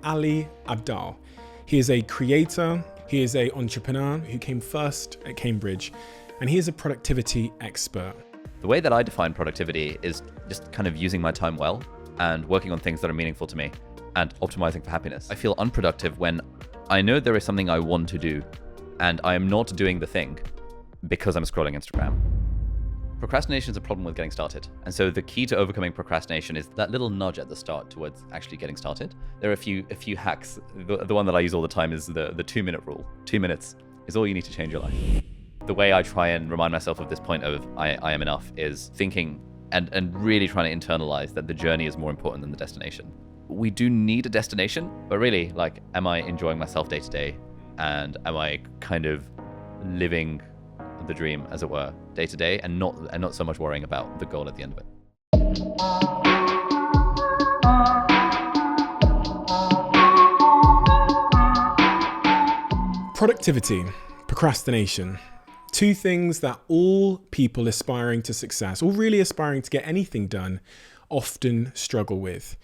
Ali Abdaal. He is a creator, he is an entrepreneur who came first at Cambridge, and he is a productivity expert. The way that I define productivity is just kind of using my time well and working on things that are meaningful to me and optimizing for happiness. I feel unproductive when I know there is something I want to do and I am not doing the thing because I'm scrolling Instagram. Procrastination is a problem with getting started. And so the key to overcoming procrastination is that little nudge at the start towards actually getting started. There are a few hacks. The one that I use all the time is the 2-minute rule. 2 minutes is all you need to change your life. The way I try and remind myself of this point of I am enough is thinking and really trying to internalize that the journey is more important than the destination. We do need a destination, but really, like, am I enjoying myself day to day? And am I kind of living the dream, as it were, day to day, and not so much worrying about the goal at the end of it? Productivity, procrastination. Two things that all people aspiring to success, or really aspiring to get anything done, often struggle with.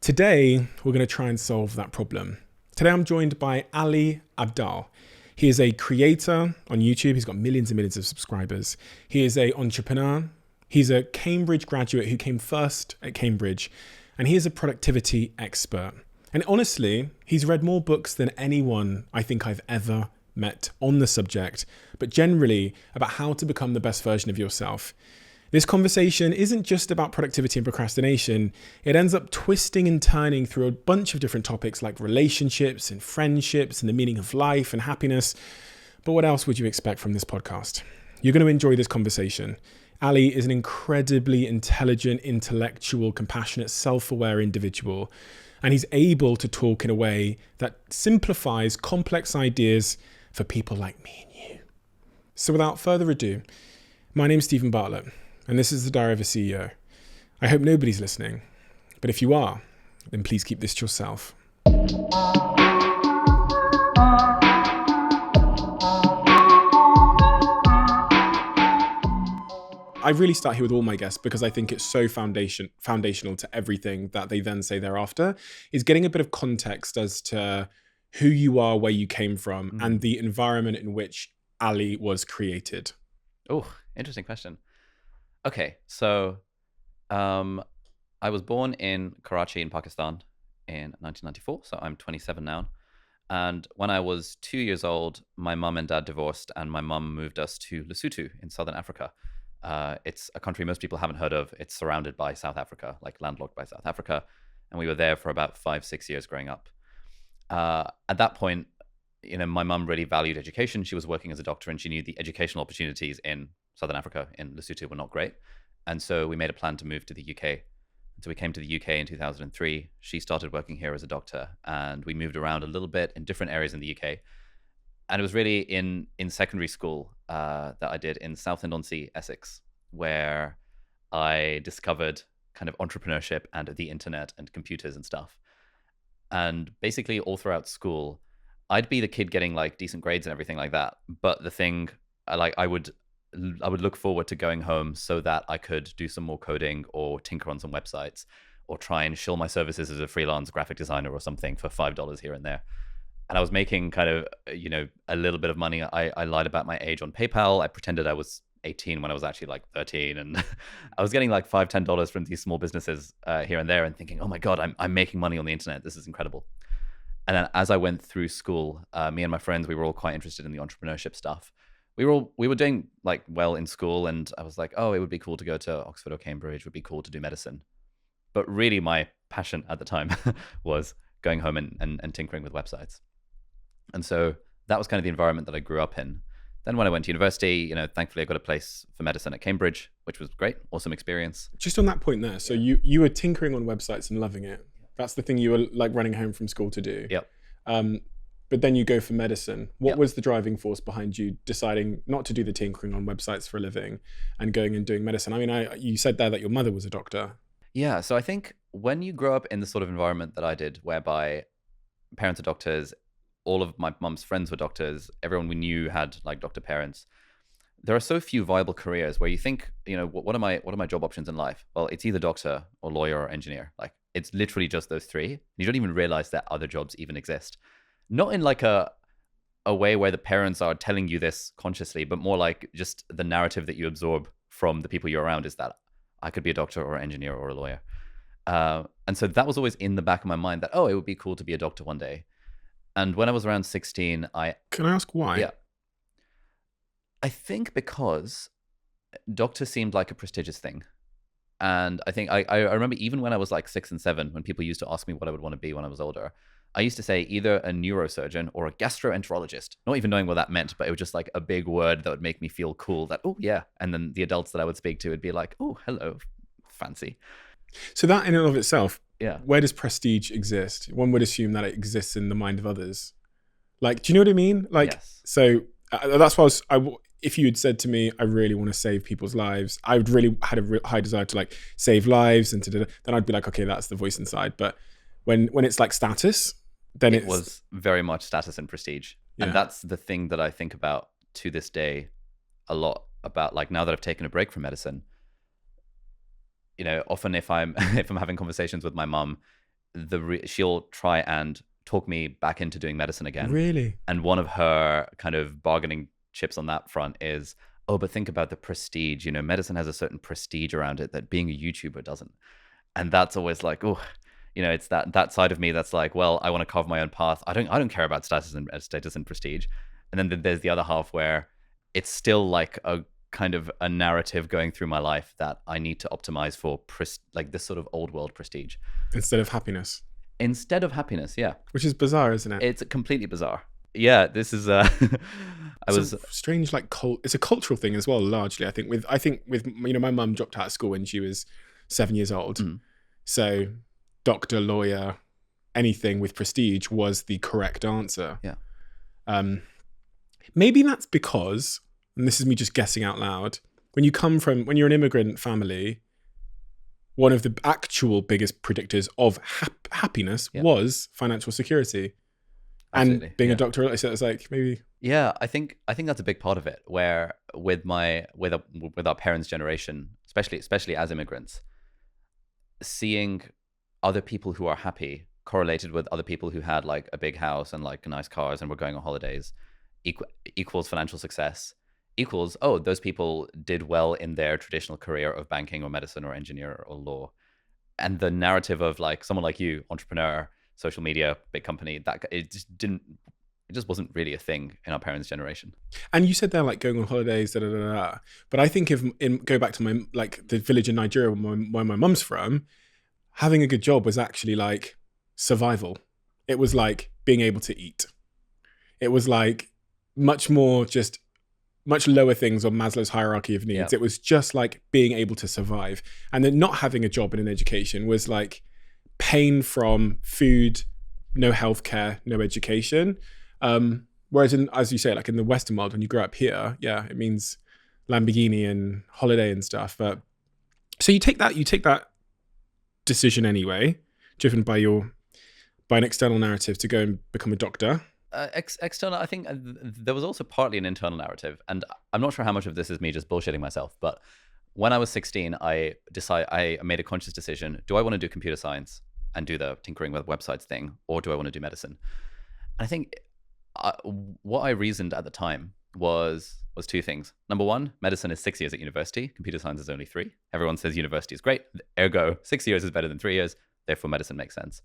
Today, we're going to try and solve that problem. Today, I'm joined by Ali Abdaal. He is a creator on YouTube. He's got millions and millions of subscribers. He is an entrepreneur. He's a Cambridge graduate who came first at Cambridge, and he is a productivity expert. And honestly, he's read more books than anyone I think I've ever met on the subject, but generally about how to become the best version of yourself. This conversation isn't just about productivity and procrastination. It ends up twisting and turning through a bunch of different topics like relationships and friendships and the meaning of life and happiness. But what else would you expect from this podcast? You're going to enjoy this conversation. Ali is an incredibly intelligent, intellectual, compassionate, self-aware individual, and he's able to talk in a way that simplifies complex ideas for people like me and you. So without further ado, my name's Stephen Bartlett, and this is the Diary of a CEO. I hope nobody's listening, but if you are, then please keep this to yourself. I really start here with all my guests because I think it's so foundational to everything that they then say thereafter, is getting a bit of context as to who you are, where you came from, and the environment in which Ali was created. Oh, interesting question. Okay, so I was born in Karachi in Pakistan in 1994, so I'm 27 now. And when I was 2 years old, my mum and dad divorced, and my mum moved us to Lesotho in Southern Africa. It's a country most people haven't heard of. It's surrounded by South Africa, like landlocked by South Africa. And we were there for about 5-6 years growing up. At that point, my mum really valued education. She was working as a doctor, and she knew the educational opportunities in Southern Africa, in Lesotho, were not great. And so we made a plan to move to the UK. So we came to the UK in 2003. She started working here as a doctor, and we moved around a little bit in different areas in the UK. And it was really in secondary school that I did in Southend-on-Sea, Essex, where I discovered kind of entrepreneurship and the internet and computers and stuff. And basically all throughout school, I'd be the kid getting like decent grades and everything like that. But the thing, I would look forward to going home so that I could do some more coding or tinker on some websites or try and shill my services as a freelance graphic designer or something for $5 here and there. And I was making kind of, a little bit of money. I lied about my age on PayPal. I pretended I was 18 when I was actually like 13. And I was getting like $5, $10 from these small businesses here and there and thinking, oh my God, I'm making money on the internet. This is incredible. And then as I went through school, me and my friends, we were all quite interested in the entrepreneurship stuff. We were doing like well in school, and I was like, oh, it would be cool to go to Oxford or Cambridge. It would be cool to do medicine. But really my passion at the time was going home and tinkering with websites. And so that was kind of the environment that I grew up in. Then when I went to university, thankfully I got a place for medicine at Cambridge, which was great. Awesome experience. Just on that point there. So you were tinkering on websites and loving it. That's the thing you were like running home from school to do. Yep. But then you go for medicine. What Yep. was the driving force behind you deciding not to do the tinkering on websites for a living and going and doing medicine? I mean, you said there that your mother was a doctor. Yeah. So I think when you grow up in the sort of environment that I did, whereby parents are doctors, all of my mum's friends were doctors, everyone we knew had like doctor parents, there are so few viable careers where you think, what are my job options in life? Well, it's either doctor or lawyer or engineer. Like It's literally just those three. You don't even realize that other jobs even exist. Not in like a way where the parents are telling you this consciously, but more like just the narrative that you absorb from the people you're around is that I could be a doctor or an engineer or a lawyer. And so that was always in the back of my mind that, oh, it would be cool to be a doctor one day. And when I was around 16, Can I ask why? Yeah. I think because doctor seemed like a prestigious thing. And I think I remember even when I was like 6 and 7, when people used to ask me what I would want to be when I was older, I used to say either a neurosurgeon or a gastroenterologist, not even knowing what that meant, but it was just like a big word that would make me feel cool that, oh, yeah. And then the adults that I would speak to would be like, oh, hello, fancy. So that in and of itself, Yeah. Where does prestige exist? One would assume that it exists in the mind of others. Like, do you know what I mean? Like, Yes. So that's why if you had said to me, I really want to save people's lives, I would really had a high desire to like save lives and then I'd be like, okay, that's the voice inside. But when it's like status, then it was very much status and prestige. Yeah. And that's the thing that I think about to this day a lot about, like, now that I've taken a break from medicine, you know, often if I'm having conversations with my mom, she'll try and talk me back into doing medicine again. Really? And one of her kind of bargaining chips on that front is, oh, but think about the prestige. You know, medicine has a certain prestige around it that being a YouTuber doesn't. And that's always like, oh, you know, it's that side of me that's like, well, I want to carve my own path. I don't care about status and prestige. And then there's the other half where it's still like a kind of a narrative going through my life that I need to optimize for like this sort of old world prestige instead of happiness. Yeah. Which is bizarre, isn't it? It's completely bizarre. Yeah, this is strange, like it's a cultural thing as well, largely. I think with you know, my mum dropped out of school when she was 7 years old. So doctor, lawyer, anything with prestige was the correct answer. Yeah. Maybe that's because, and this is me just guessing out loud, when you're an immigrant family, one of the actual biggest predictors of happiness was financial security. Absolutely. And being a doctor, so it's like maybe. Yeah, I think that's a big part of it. Where with our parents' generation, especially as immigrants, seeing other people who are happy correlated with other people who had like a big house and like nice cars and were going on holidays equals financial success, equals, oh, those people did well in their traditional career of banking or medicine or engineer or law. And the narrative of like someone like you, entrepreneur, social media, big company, that it just wasn't really a thing in our parents' generation. And you said they're like going on holidays, but I think go back to the village in Nigeria where my mum's from, having a good job was actually like survival. It was like being able to eat. It was like much lower things on Maslow's hierarchy of needs. Yeah. It was just like being able to survive. And then not having a job and an education was like pain from food, no healthcare, no education. Whereas as you say, like in the Western world, when you grow up here, yeah, it means Lamborghini and holiday and stuff. But so you take that decision anyway, driven by an external narrative to go and become a doctor. External, I think there was also partly an internal narrative, and I'm not sure how much of this is me just bullshitting myself, but when I was 16, I made a conscious decision. Do I want to do computer science and do the tinkering with websites thing, or do I want to do medicine? And I think what I reasoned at the time was two things. Number one, medicine is 6 years at university. Computer science is only 3. Everyone says university is great. Ergo, 6 years is better than 3 years. Therefore, medicine makes sense.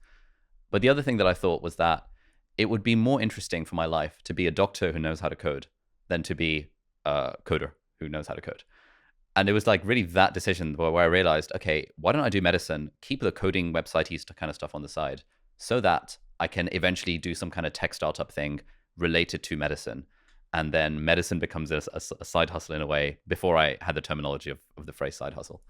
But the other thing that I thought was that it would be more interesting for my life to be a doctor who knows how to code than to be a coder who knows how to code. And it was like really that decision where I realized, okay, why don't I do medicine, keep the coding website-y kind of stuff on the side so that I can eventually do some kind of tech startup thing related to medicine. And then medicine becomes a side hustle in a way before I had the terminology of the phrase side hustle.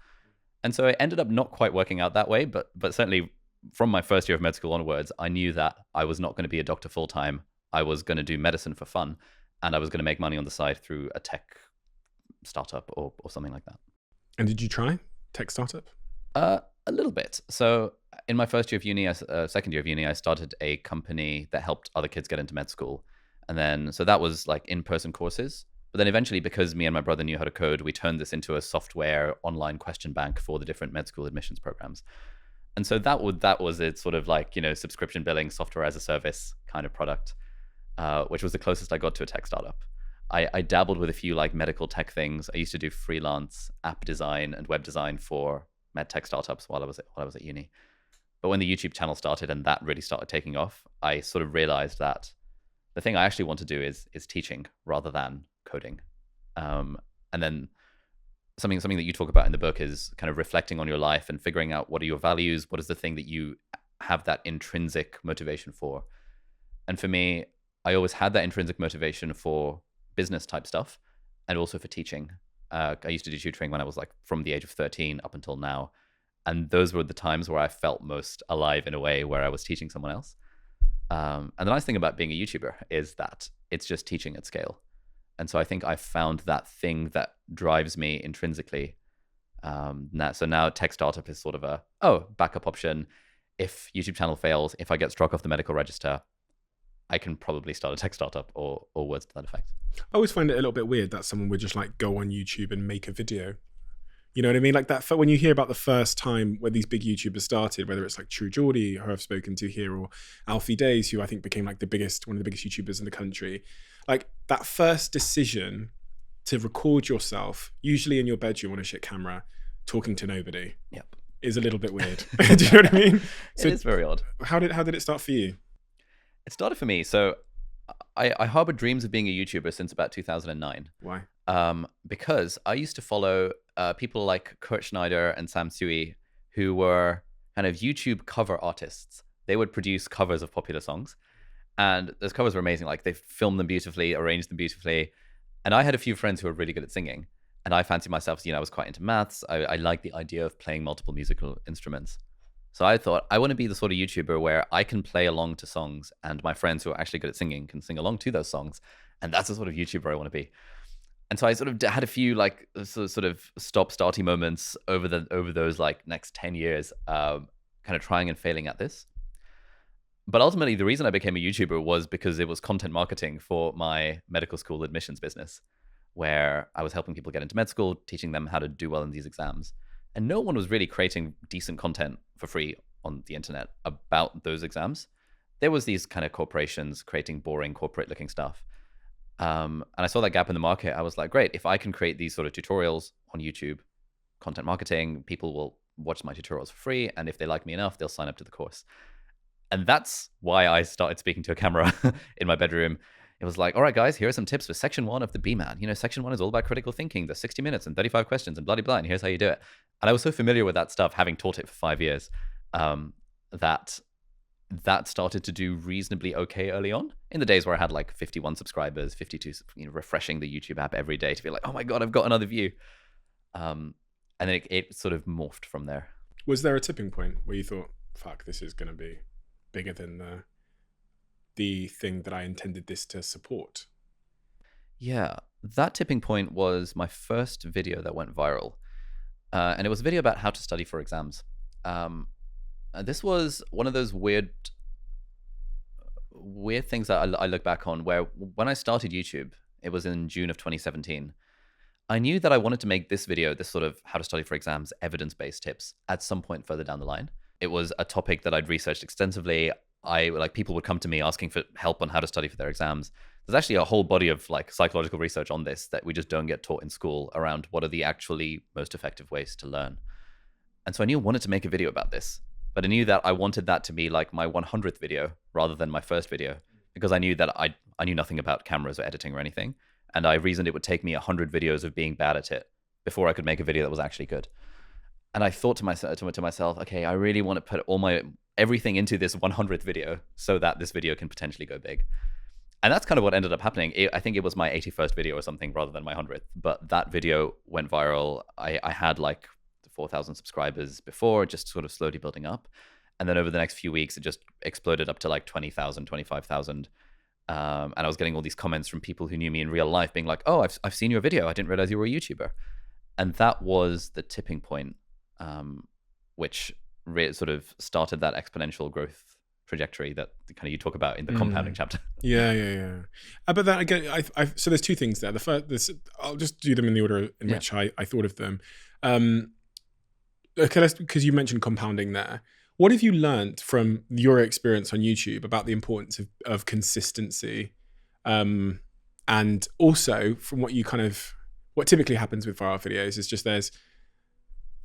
And so it ended up not quite working out that way, but certainly from my first year of med school onwards, I knew that I was not going to be a doctor full time. I was going to do medicine for fun, and I was going to make money on the side through a tech startup or something like that. And did you try tech startup? A little bit. So in my first year of uni, second year of uni, I started a company that helped other kids get into med school. And then, so that was like in-person courses. But then eventually, because me and my brother knew how to code, we turned this into a software online question bank for the different med school admissions programs. And so that was it, sort of like, subscription billing, software as a service kind of product, which was the closest I got to a tech startup. I dabbled with a few like medical tech things. I used to do freelance app design and web design for med tech startups while I was at uni. But when the YouTube channel started and that really started taking off, I sort of realized that the thing I actually want to do is teaching rather than coding. And then something that you talk about in the book is kind of reflecting on your life and figuring out what are your values, what is the thing that you have that intrinsic motivation for. And for me, I always had that intrinsic motivation for business type stuff and also for teaching. I used to do tutoring when I was like from the age of 13 up until now. And those were the times where I felt most alive in a way, where I was teaching someone else. And the nice thing about being a YouTuber is that it's just teaching at scale. And so I think I found that thing that drives me intrinsically. So now tech startup is sort of a backup option. If YouTube channel fails, if I get struck off the medical register, I can probably start a tech startup or words to that effect. I always find it a little bit weird that someone would just like go on YouTube and make a video. You know what I mean? Like that, when you hear about the first time when these big YouTubers started, whether it's like True Geordie, who I've spoken to here, or Alfie Days, who I think became like one of the biggest YouTubers in the country. Like that first decision to record yourself, usually in your bedroom on a shit camera, talking to nobody, is a little bit weird. Do you know what I mean? So it is very odd. How did it start for you? It started for me. So I harbored dreams of being a YouTuber since about 2009. Why? Because I used to follow people like Kurt Schneider and Sam Sui, who were kind of YouTube cover artists. They would produce covers of popular songs, and those covers were amazing. Like they filmed them beautifully, arranged them beautifully. And I had a few friends who were really good at singing, and I fancied myself, I was quite into maths. I liked the idea of playing multiple musical instruments. So I thought, I want to be the sort of YouTuber where I can play along to songs, and my friends who are actually good at singing can sing along to those songs. And that's the sort of YouTuber I want to be. And so I sort of had a few like sort of stop-starty moments over those like next 10 years, kind of trying and failing at this. But ultimately, the reason I became a YouTuber was because it was content marketing for my medical school admissions business, where I was helping people get into med school, teaching them how to do well in these exams. And no one was really creating decent content for free on the internet about those exams. There was these kind of corporations creating boring corporate-looking stuff. And I saw that gap in the market. I was like, great, if I can create these sort of tutorials on YouTube, content marketing, people will watch my tutorials for free. And if they like me enough, they'll sign up to the course. And that's why I started speaking to a camera in my bedroom. It was like, all right, guys, here are some tips for section 1 of the BMAN. Section 1 is all about critical thinking. There's 60 minutes and 35 questions and blah, blah, blah. And here's how you do it. And I was so familiar with that stuff, having taught it for 5 years, that started to do reasonably okay early on. In the days where I had like 51 subscribers, 52, refreshing the YouTube app every day to be like, oh my God, I've got another view. And then it sort of morphed from there. Was there a tipping point where you thought, fuck, this is going to be bigger than the thing that I intended this to support? Yeah, that tipping point was my first video that went viral. And it was a video about how to study for exams. This was one of those weird things that I look back on, where when I started YouTube, it was in June of 2017. I knew that I wanted to make this video, this sort of how to study for exams, evidence-based tips, at some point further down the line. It was a topic that I'd researched extensively. People would come to me asking for help on how to study for their exams. There's actually a whole body of like psychological research on this that we just don't get taught in school around what are the actually most effective ways to learn. And so I knew I wanted to make a video about this, but I knew that I wanted that to be like my 100th video rather than my first video, because I knew that I knew nothing about cameras or editing or anything. And I reasoned it would take me 100 videos of being bad at it before I could make a video that was actually good. And I thought to myself, okay, I really want to put everything into this 100th video so that this video can potentially go big. And that's kind of what ended up happening. I think it was my 81st video or something rather than my 100th. But that video went viral. I had like 4,000 subscribers before, just sort of slowly building up. And then over the next few weeks, it just exploded up to like 20,000, 25,000. And I was getting all these comments from people who knew me in real life being like, oh, I've seen your video. I didn't realize you were a YouTuber. And that was the tipping point, which sort of started that exponential growth trajectory that kind of you talk about in the compounding chapter. Yeah. But then again, so there's two things there. The first, I'll just do them in the order in which I thought of them. Because you mentioned compounding there. What have you learned from your experience on YouTube about the importance of consistency? And also from what typically happens with viral videos is just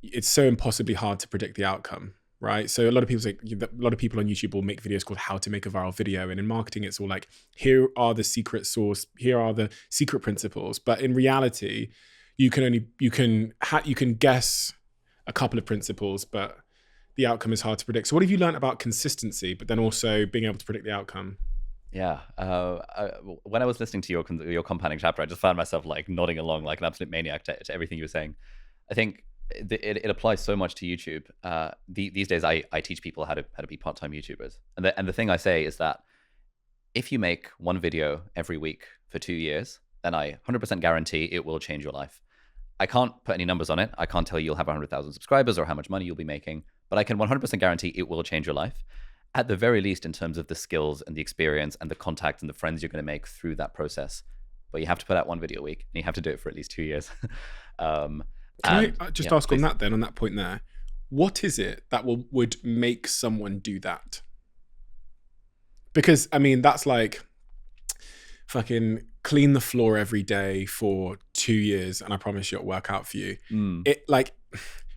it's so impossibly hard to predict the outcome, right? So a lot of people on YouTube will make videos called how to make a viral video. And in marketing, it's all like, here are the secret sauce, here are the secret principles. But in reality, you can guess a couple of principles, but the outcome is hard to predict. So what have you learned about consistency, but then also being able to predict the outcome? Yeah. When I was listening to your compounding chapter, I just found myself like nodding along like an absolute maniac to everything you were saying. I think it applies so much to YouTube. These days, I teach people how to be part-time YouTubers, and the thing I say is that if you make one video every week for 2 years, then I 100% guarantee it will change your life. I can't put any numbers on it. I can't tell you you'll have 100,000 subscribers or how much money you'll be making, but I can 100% guarantee it will change your life. At the very least, in terms of the skills and the experience and the contacts and the friends you're going to make through that process. But you have to put out one video a week, and you have to do it for at least 2 years. Can I just ask on that point there, what is it that would make someone do that? Because I mean, that's like fucking clean the floor every day for 2 years, and I promise you it'll work out for you. It like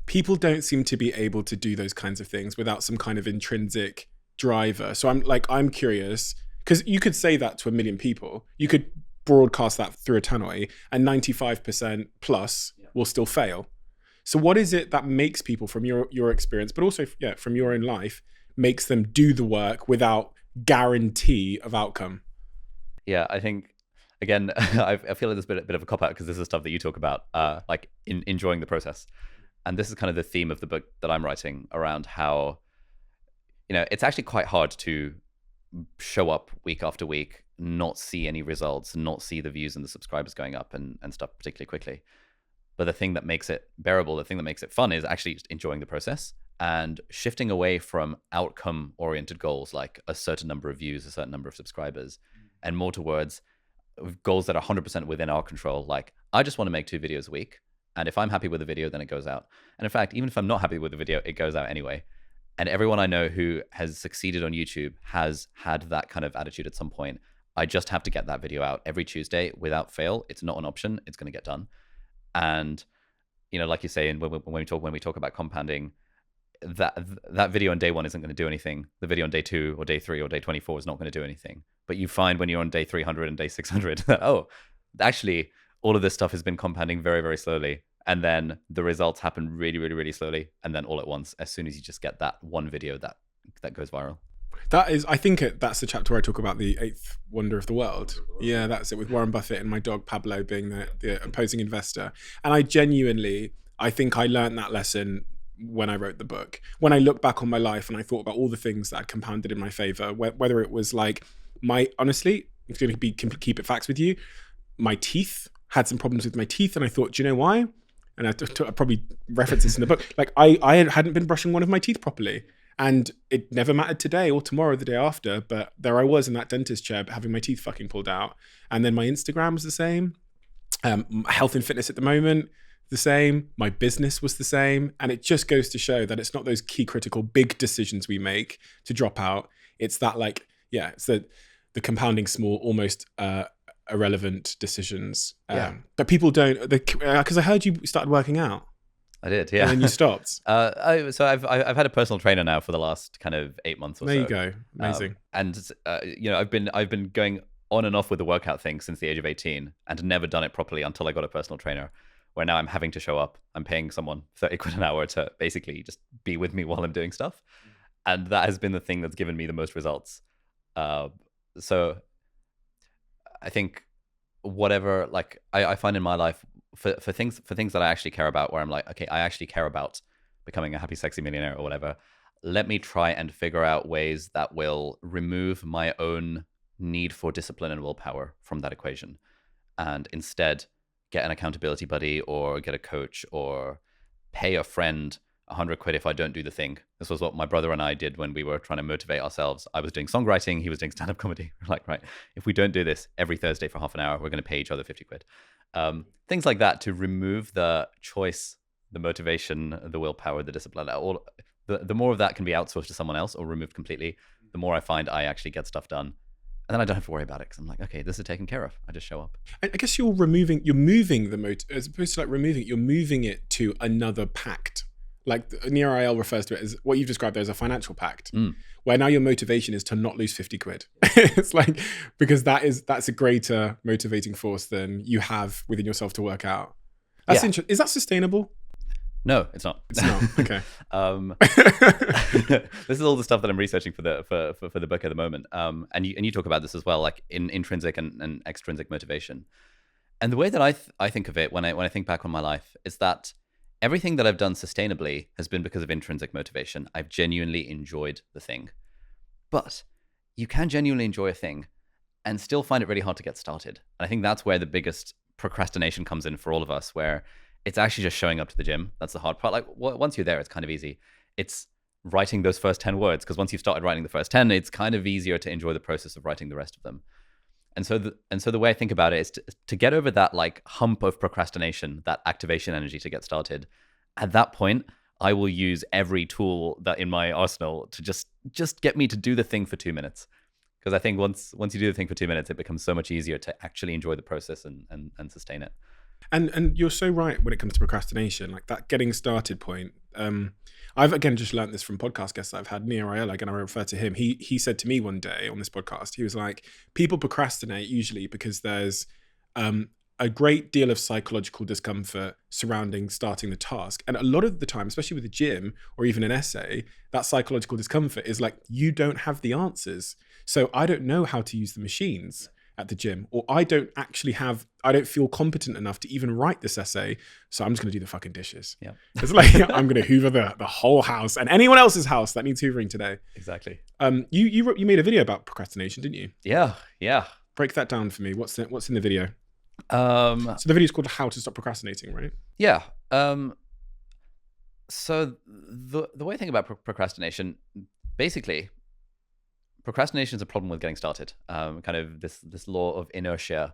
people don't seem to be able to do those kinds of things without some kind of intrinsic driver. So I'm curious, because you could say that to 1 million people. You could broadcast that through a tannoy, and 95% plus will still fail. So what is it that makes people, from your experience, but also from your own life, makes them do the work without guarantee of outcome? Yeah, I think, again, I feel like there's a bit of a cop-out because this is stuff that you talk about, like enjoying the process. And this is kind of the theme of the book that I'm writing around how, it's actually quite hard to show up week after week, not see any results, not see the views and the subscribers going up and stuff particularly quickly. But the thing that makes it bearable, the thing that makes it fun is actually just enjoying the process and shifting away from outcome-oriented goals like a certain number of views, a certain number of subscribers, and more towards goals that are 100% within our control. Like, I just want to make 2 videos a week. And if I'm happy with the video, then it goes out. And in fact, even if I'm not happy with the video, it goes out anyway. And everyone I know who has succeeded on YouTube has had that kind of attitude at some point. I just have to get that video out every Tuesday without fail. It's not an option. It's going to get done. And, like you say, and when we talk about compounding, that video on day 1 isn't going to do anything. The video on day 2 or day 3 or day 24 is not going to do anything. But you find when you're on day 300 and day 600 that, oh, actually, all of this stuff has been compounding very, very slowly. And then the results happen really, really, really slowly. And then all at once, as soon as you just get that one video that goes viral. I think that's the chapter where I talk about the 8th wonder of the world. Yeah, that's it, with Warren Buffett and my dog Pablo being the opposing investor. And I think I learned that lesson when I wrote the book. When I look back on my life and I thought about all the things that had compounded in my favor, whether it was like honestly, I'm going to keep it facts with you. My teeth, had some problems with my teeth, and I thought, do you know why? And I probably reference this in the book. Like I hadn't been brushing one of my teeth properly. And it never mattered today or tomorrow, the day after, but there I was in that dentist chair having my teeth fucking pulled out. And then my Instagram was the same. Health and fitness at the moment, the same. My business was the same. And it just goes to show that it's not those key critical big decisions we make to drop out. It's that it's the compounding small, almost irrelevant decisions. But people don't, because I heard you started working out. I did, yeah. And then you stopped. So I've had a personal trainer now for the last kind of 8 months or so. There you go, amazing. I've been going on and off with the workout thing since the age of 18, and never done it properly until I got a personal trainer. Where now I'm having to show up. I'm paying someone 30 quid an hour to basically just be with me while I'm doing stuff, and that has been the thing that's given me the most results. So I think whatever, like I find in my life. For things that I actually care about, where I'm like, okay, I actually care about becoming a happy, sexy millionaire or whatever. Let me try and figure out ways that will remove my own need for discipline and willpower from that equation, and instead get an accountability buddy or get a coach or pay a friend 100 quid if I don't do the thing. This was what my brother and I did when we were trying to motivate ourselves. I was doing songwriting, he was doing stand-up comedy. We're like, right, if we don't do this every Thursday for half an hour, we're going to pay each other 50 quid. Things like that to remove the choice, the motivation, the willpower, the discipline, all the more of that can be outsourced to someone else or removed completely, the more I find I actually get stuff done. And then I don't have to worry about it because I'm like, okay, this is taken care of. I just show up. I guess you're moving the motor, as opposed to like removing it, you're moving it to another pact. Like Neo IL refers to it as what you've described there as a financial pact, where now your motivation is to not lose 50 quid. It's like, because that's a greater motivating force than you have within yourself to work out. That's interesting. Is that sustainable? No, it's not. It's not. Okay. This is all the stuff that I'm researching for the book at the moment. And you talk about this as well, like in intrinsic and extrinsic motivation. And the way that I think of it when I think back on my life is that everything that I've done sustainably has been because of intrinsic motivation. I've genuinely enjoyed the thing. But you can genuinely enjoy a thing and still find it really hard to get started. And I think that's where the biggest procrastination comes in for all of us, where it's actually just showing up to the gym. That's the hard part. Like once you're there, it's kind of easy. It's writing those first 10 words, because once you've started writing the first 10, it's kind of easier to enjoy the process of writing the rest of them. And so the way I think about it is to get over that like hump of procrastination, that activation energy to get started. At that point, I will use every tool that in my arsenal to just get me to do the thing for 2 minutes. Because I think once you do the thing for 2 minutes, it becomes so much easier to actually enjoy the process and sustain it. And you're so right when it comes to procrastination, like that getting started point. I've again just learned this from podcast guests that I've had. Neo IL, again, I refer to him. He said to me one day on this podcast, he was like, people procrastinate usually because there's a great deal of psychological discomfort surrounding starting the task. And a lot of the time, especially with a gym or even an essay, that psychological discomfort is like, you don't have the answers. So I don't know how to use the machines at the gym, or I don't feel competent enough to even write this essay. So I'm just going to do the fucking dishes. Yeah. It's like, I'm going to hoover the whole house and anyone else's house that needs hoovering today. Exactly. You made a video about procrastination, didn't you? Yeah. Break that down for me. What's in the video? So the video is called How to Stop Procrastinating, right? Yeah. So the way I think about procrastination, basically, procrastination is a problem with getting started. Kind of this law of inertia,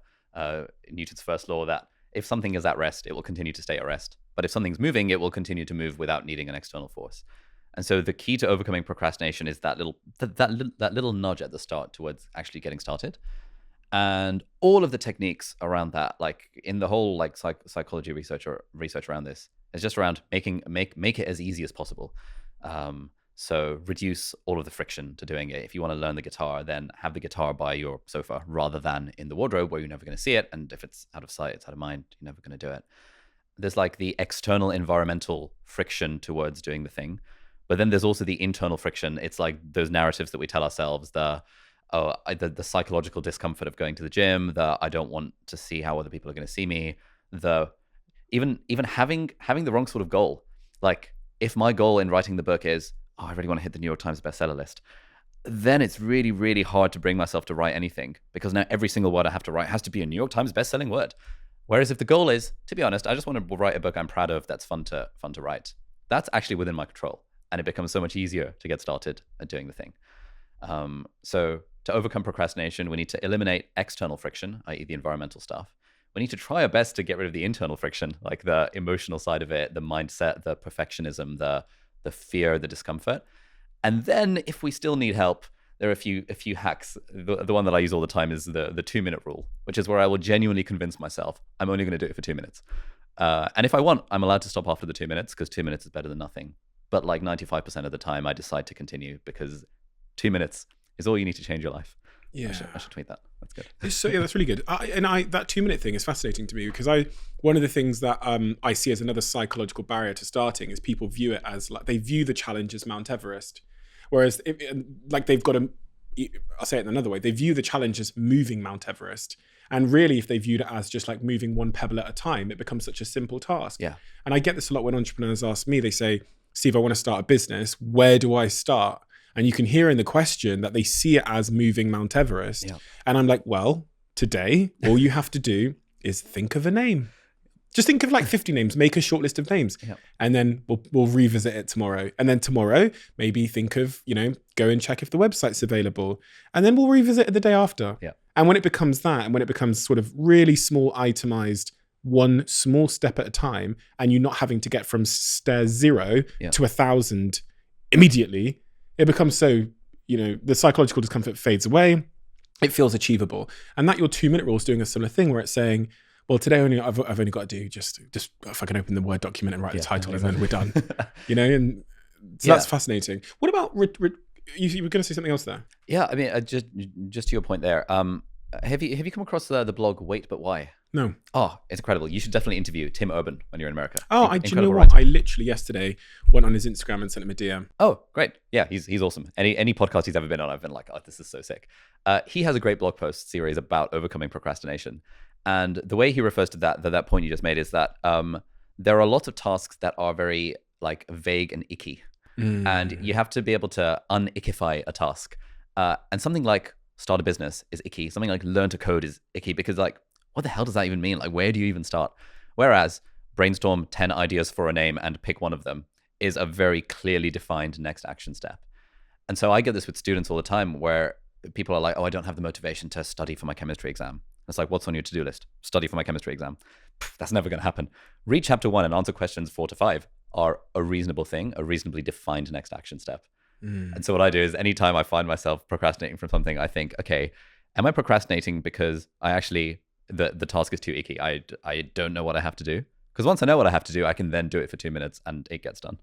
Newton's first law, that if something is at rest, it will continue to stay at rest. But if something's moving, it will continue to move without needing an external force. And so the key to overcoming procrastination is that little nudge at the start towards actually getting started. And all of the techniques around that, like in the whole like psychology research around this, is just around make it as easy as possible. So reduce all of the friction to doing it. If you want to learn the guitar, then have the guitar by your sofa rather than in the wardrobe where you're never going to see it. And if it's out of sight, it's out of mind, you're never going to do it. There's like the external environmental friction towards doing the thing. But then there's also the internal friction. It's like those narratives that we tell ourselves, the psychological discomfort of going to the gym, the I don't want to see how other people are going to see me, the even having the wrong sort of goal. Like if my goal in writing the book is, I really want to hit the New York Times bestseller list, then it's really, really hard to bring myself to write anything, because now every single word I have to write has to be a New York Times bestselling word. Whereas if the goal is, to be honest, I just want to write a book I'm proud of, that's fun to write, that's actually within my control. And it becomes so much easier to get started at doing the thing. So to overcome procrastination, we need to eliminate external friction, i.e. the environmental stuff. We need to try our best to get rid of the internal friction, like the emotional side of it, the mindset, the perfectionism, the fear, the discomfort. And then if we still need help, there are a few hacks. The one that I use all the time is the 2-minute rule, which is where I will genuinely convince myself I'm only going to do it for 2 minutes. And if I want, I'm allowed to stop after the 2 minutes, because 2 minutes is better than nothing. But like 95% of the time, I decide to continue because 2 minutes is all you need to change your life. Yeah, I should tweet that. That's good. So yeah, that's really good. That 2-minute thing is fascinating to me, because one of the things that I see as another psychological barrier to starting is people view it as like, they view the challenge as Mount Everest, whereas they've got I'll say it in another way, they view the challenge as moving Mount Everest. And really, if they viewed it as just like moving one pebble at a time, it becomes such a simple task. Yeah. And I get this a lot when entrepreneurs ask me, they say, Steve, I want to start a business. Where do I start? And you can hear in the question that they see it as moving Mount Everest. Yeah. And I'm like, well, today, all you have to do is think of a name. Just think of like 50 names, make a short list of names. Yeah. And then we'll revisit it tomorrow. And then tomorrow, maybe think of, go and check if the website's available. And then we'll revisit it the day after. Yeah. And when it becomes that, and when it becomes sort of really small itemized, one small step at a time, and you're not having to get from stair 0 to 1,000 immediately, it becomes so, the psychological discomfort fades away. It feels achievable. And that your 2-minute rule is doing a similar thing where it's saying, well, today I've only got to do just if I can open the Word document and write the title and then we're done. And so that's fascinating. What about, you were going to say something else there? Yeah, I mean, just to your point there, have you come across the blog Wait But Why? No. Oh, it's incredible. You should definitely interview Tim Urban when you're in America. Oh, do you know what? I literally yesterday went on his Instagram and sent him a DM. Oh, great. Yeah, he's awesome. Any podcast he's ever been on, I've been like, oh, this is so sick. He has a great blog post series about overcoming procrastination. And the way he refers to that point you just made is that there are lots of tasks that are very like vague and icky. And you have to be able to un-ickify a task. And something like start a business is icky. Something like learn to code is icky because like, what the hell does that even mean? Like, where do you even start? Whereas brainstorm 10 ideas for a name and pick one of them is a very clearly defined next action step. And so I get this with students all the time where people are like, oh, I don't have the motivation to study for my chemistry exam. It's like, what's on your to-do list? Study for my chemistry exam. That's never going to happen. Read chapter 1 and answer questions 4 to 5 are a reasonable thing, a reasonably defined next action step. And so what I do is anytime I find myself procrastinating from something, I think, okay, am I procrastinating because I actually, the task is too icky? I don't know what I have to do. Because once I know what I have to do, I can then do it for 2 minutes and it gets done.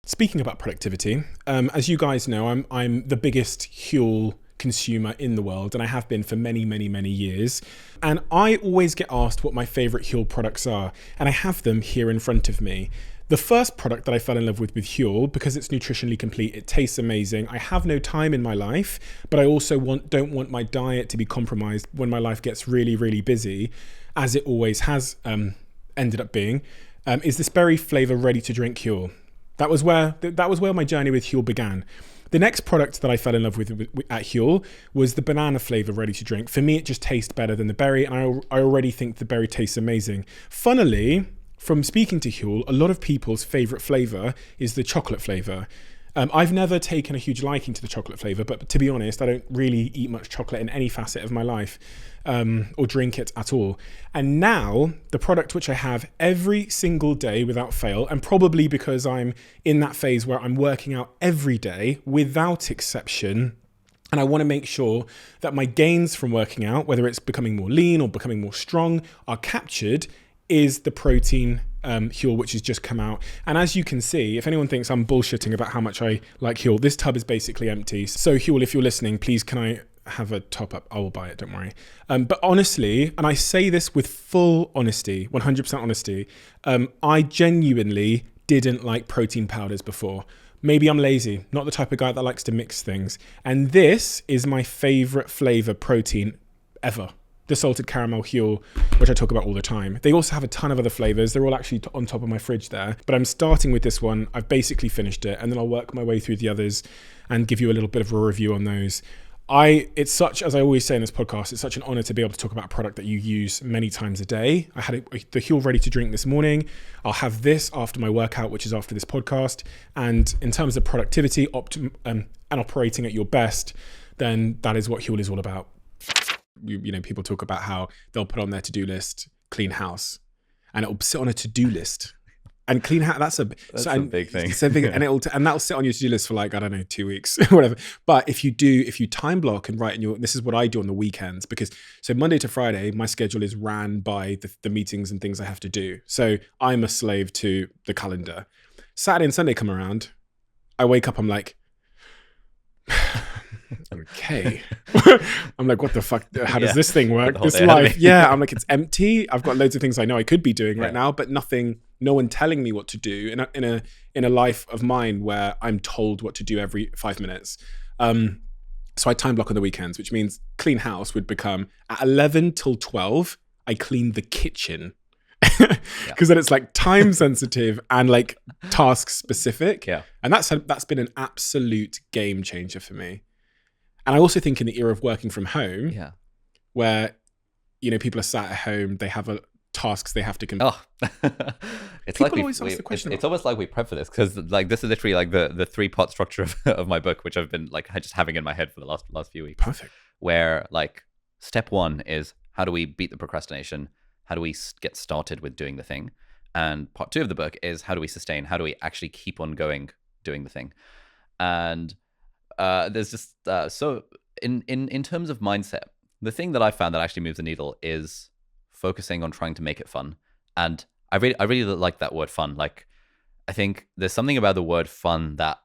Speaking about productivity, as you guys know, I'm the biggest Huel consumer in the world, and I have been for many, many, many years. And I always get asked what my favorite Huel products are, and I have them here in front of me. The first product that I fell in love with Huel, because it's nutritionally complete, it tastes amazing. I have no time in my life, but I also don't want my diet to be compromised when my life gets really, really busy, as it always has ended up being, is this berry flavor ready to drink Huel. That was where my journey with Huel began. The next product that I fell in love with at Huel was the banana flavor ready to drink. For me, it just tastes better than the berry, and I already think the berry tastes amazing. Funnily, from speaking to Huel, a lot of people's favorite flavor is the chocolate flavor. I've never taken a huge liking to the chocolate flavor, but to be honest, I don't really eat much chocolate in any facet of my life, or drink it at all. And now the product which I have every single day without fail, and probably because I'm in that phase where I'm working out every day without exception, and I want to make sure that my gains from working out, whether it's becoming more lean or becoming more strong, are captured, is the protein Huel, which has just come out. And as you can see, if anyone thinks I'm bullshitting about how much I like Huel, this tub is basically empty. So Huel, if you're listening, please can I have a top up? I will buy it, don't worry. But honestly, and I say this with full honesty, 100% honesty, I genuinely didn't like protein powders before. Maybe I'm lazy, not the type of guy that likes to mix things. And this is my favorite flavor protein ever. The salted caramel Huel, which I talk about all the time. They also have a ton of other flavors. They're all actually on top of my fridge there. But I'm starting with this one. I've basically finished it, and then I'll work my way through the others and give you a little bit of a review on those. It's such, as I always say in this podcast, it's such an honor to be able to talk about a product that you use many times a day. I had the Huel ready to drink this morning. I'll have this after my workout, which is after this podcast. And in terms of productivity and operating at your best, then that is what Huel is all about. People talk about how they'll put on their to-do list, clean house, and it'll sit on a to-do list. And clean house, that's a big thing. It's a big, and that'll sit on your to-do list for like, I don't know, 2 weeks, whatever. But if you time block and write in this is what I do on the weekends, because so Monday to Friday, my schedule is ran by the meetings and things I have to do. So I'm a slave to the calendar. Saturday and Sunday come around, I wake up, I'm like, okay. I'm like, what the fuck? How does this thing work? This life. Yeah. I'm like, it's empty. I've got loads of things I know I could be doing right now, but no one telling me what to do in a life of mine where I'm told what to do every 5 minutes. So I time block on the weekends, which means clean house would become at 11 till 12. I clean the kitchen. Because then it's like time sensitive and like task specific. Yeah. And that's been an absolute game changer for me. And I also think in the era of working from home, where, people are sat at home, they have tasks they have to complete. It's like it's almost like we prep for this, because like this is literally like the 3-part structure of my book, which I've been like just having in my head for the last few weeks. Perfect. Where like step 1 is how do we beat the procrastination? How do we get started with doing the thing? And part 2 of the book is how do we sustain? How do we actually keep on going doing the thing. And there's just so in terms of mindset, the thing that I found that actually moves the needle is focusing on trying to make it fun. And I really like that word fun. Like, I think there's something about the word fun that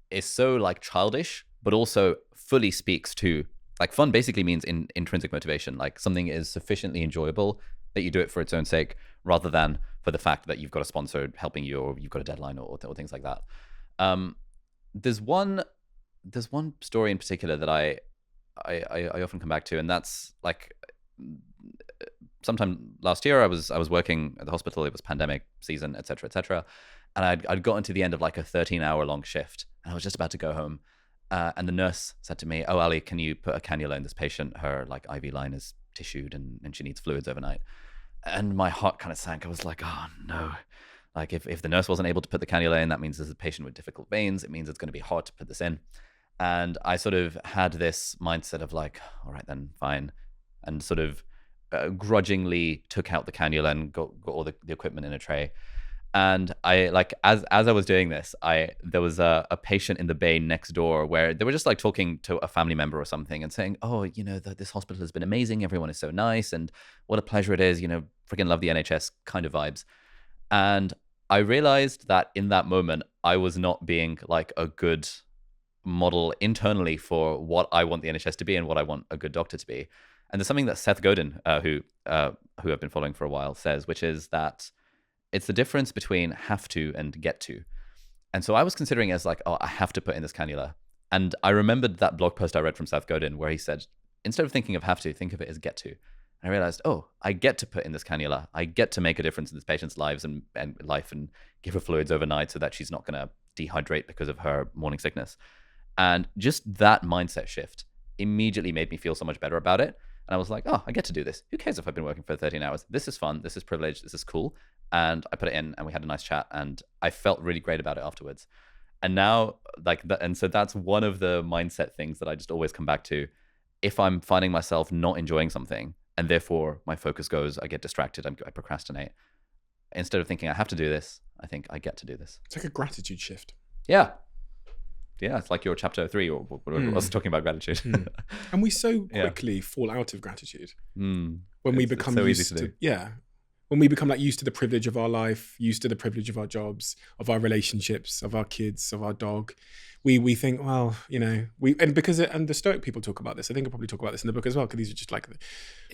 is so like childish, but also fully speaks to, like, fun basically means intrinsic motivation. Like, something is sufficiently enjoyable that you do it for its own sake, rather than for the fact that you've got a sponsor helping you, or you've got a deadline, or things like that. There's one story in particular that I often come back to, and that's like, sometime last year I was working at the hospital. It was pandemic season, etc., and I'd gotten to the end of like a 13-hour long shift, and I was just about to go home, and the nurse said to me, "Oh, Ali, can you put a cannula in this patient? Her like IV line is tissued, and she needs fluids overnight." And my heart kind of sank. I was like, "Oh no." Like, if the nurse wasn't able to put the cannula in, that means there's a patient with difficult veins. It means it's going to be hard to put this in. And I sort of had this mindset of like, all right, then fine. And sort of grudgingly took out the cannula and got all the equipment in a tray. And I, like, as I was doing this, there was a patient in the bay next door where they were just like talking to a family member or something and saying, "Oh, this hospital has been amazing. Everyone is so nice. And what a pleasure it is. Freaking love the NHS kind of vibes." And I realized that in that moment, I was not being like a good model internally for what I want the NHS to be and what I want a good doctor to be. And there's something that Seth Godin, who I've been following for a while, says, which is that it's the difference between have to and get to. And so I was considering as like, oh, I have to put in this cannula. And I remembered that blog post I read from Seth Godin where he said, instead of thinking of have to, think of it as get to. I realized, oh, I get to put in this cannula. I get to make a difference in this patient's lives and life, and give her fluids overnight so that she's not going to dehydrate because of her morning sickness. And just that mindset shift immediately made me feel so much better about it. And I was like, oh, I get to do this. Who cares if I've been working for 13 hours? This is fun. This is privilege. This is cool. And I put it in, and we had a nice chat, and I felt really great about it afterwards. And now, like that, and so that's one of the mindset things that I just always come back to. If I'm finding myself not enjoying something, and therefore my focus goes, I get distracted, I procrastinate. Instead of thinking I have to do this, I think I get to do this. It's like a gratitude shift. Yeah, it's like your chapter 3 or whatever it was talking about gratitude. And we so quickly fall out of gratitude when we become so used to when we become like used to the privilege of our life, used to the privilege of our jobs, of our relationships, of our kids, of our dog. We think, well, and the Stoic people talk about this. I think I'll probably talk about this in the book as well, because these are just like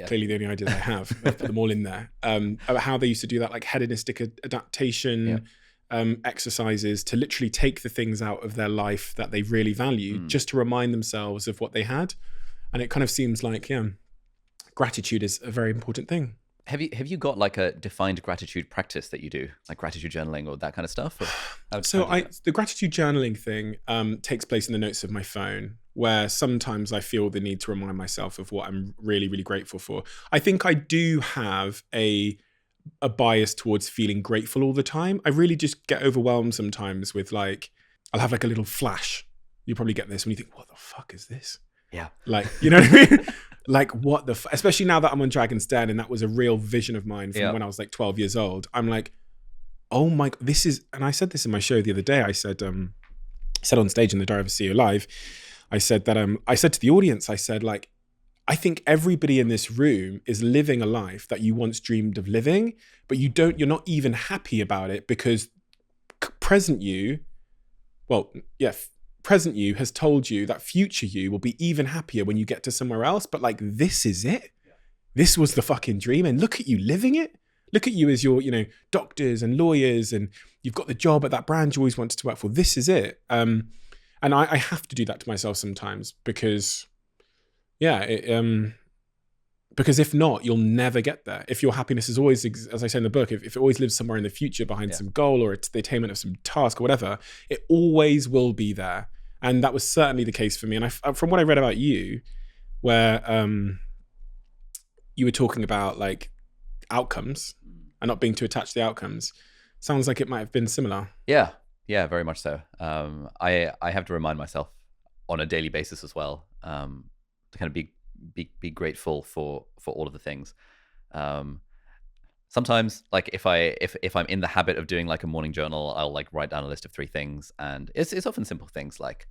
clearly the only ideas I have. I've put them all in there, about how they used to do that, like hedonistic adaptation exercises to literally take the things out of their life that they really value, just to remind themselves of what they had. And it kind of seems like, gratitude is a very important thing. Have you got like a defined gratitude practice that you do, like gratitude journaling or that kind of stuff? The gratitude journaling thing takes place in the notes of my phone, where sometimes I feel the need to remind myself of what I'm really, really grateful for. I think I do have a bias towards feeling grateful all the time. I really just get overwhelmed sometimes with like, I'll have like a little flash. You probably get this when you think, what the fuck is this? Yeah. Like, you know what I mean? Like, what the especially now that I'm on Dragon's Den, and that was a real vision of mine from when I was like 12 years old. I'm like, oh my, this is, and I said this in my show the other day. I said on stage in the Diary of a CEO Live, I said that, I said to the audience, I said, like, I think everybody in this room is living a life that you once dreamed of living, but you're not even happy about it because present you has told you that future you will be even happier when you get to somewhere else. But like, this is it. This was the fucking dream. And look at you living it. Look at you as your, doctors and lawyers, and you've got the job at that brand you always wanted to work for. This is it. And I have to do that to myself sometimes because, because if not, you'll never get there. If your happiness is always, as I say in the book, if it always lives somewhere in the future behind some goal, or it's the attainment of some task or whatever, it always will be there. And that was certainly the case for me. And from what I read about you, where you were talking about like outcomes and not being too attached to the outcomes, sounds like it might have been similar. Yeah, very much so. I have to remind myself on a daily basis as well, to kind of be grateful for all of the things. sometimes like if I'm in the habit of doing like a morning journal, I'll like write down a list of 3 things, and it's often simple things like,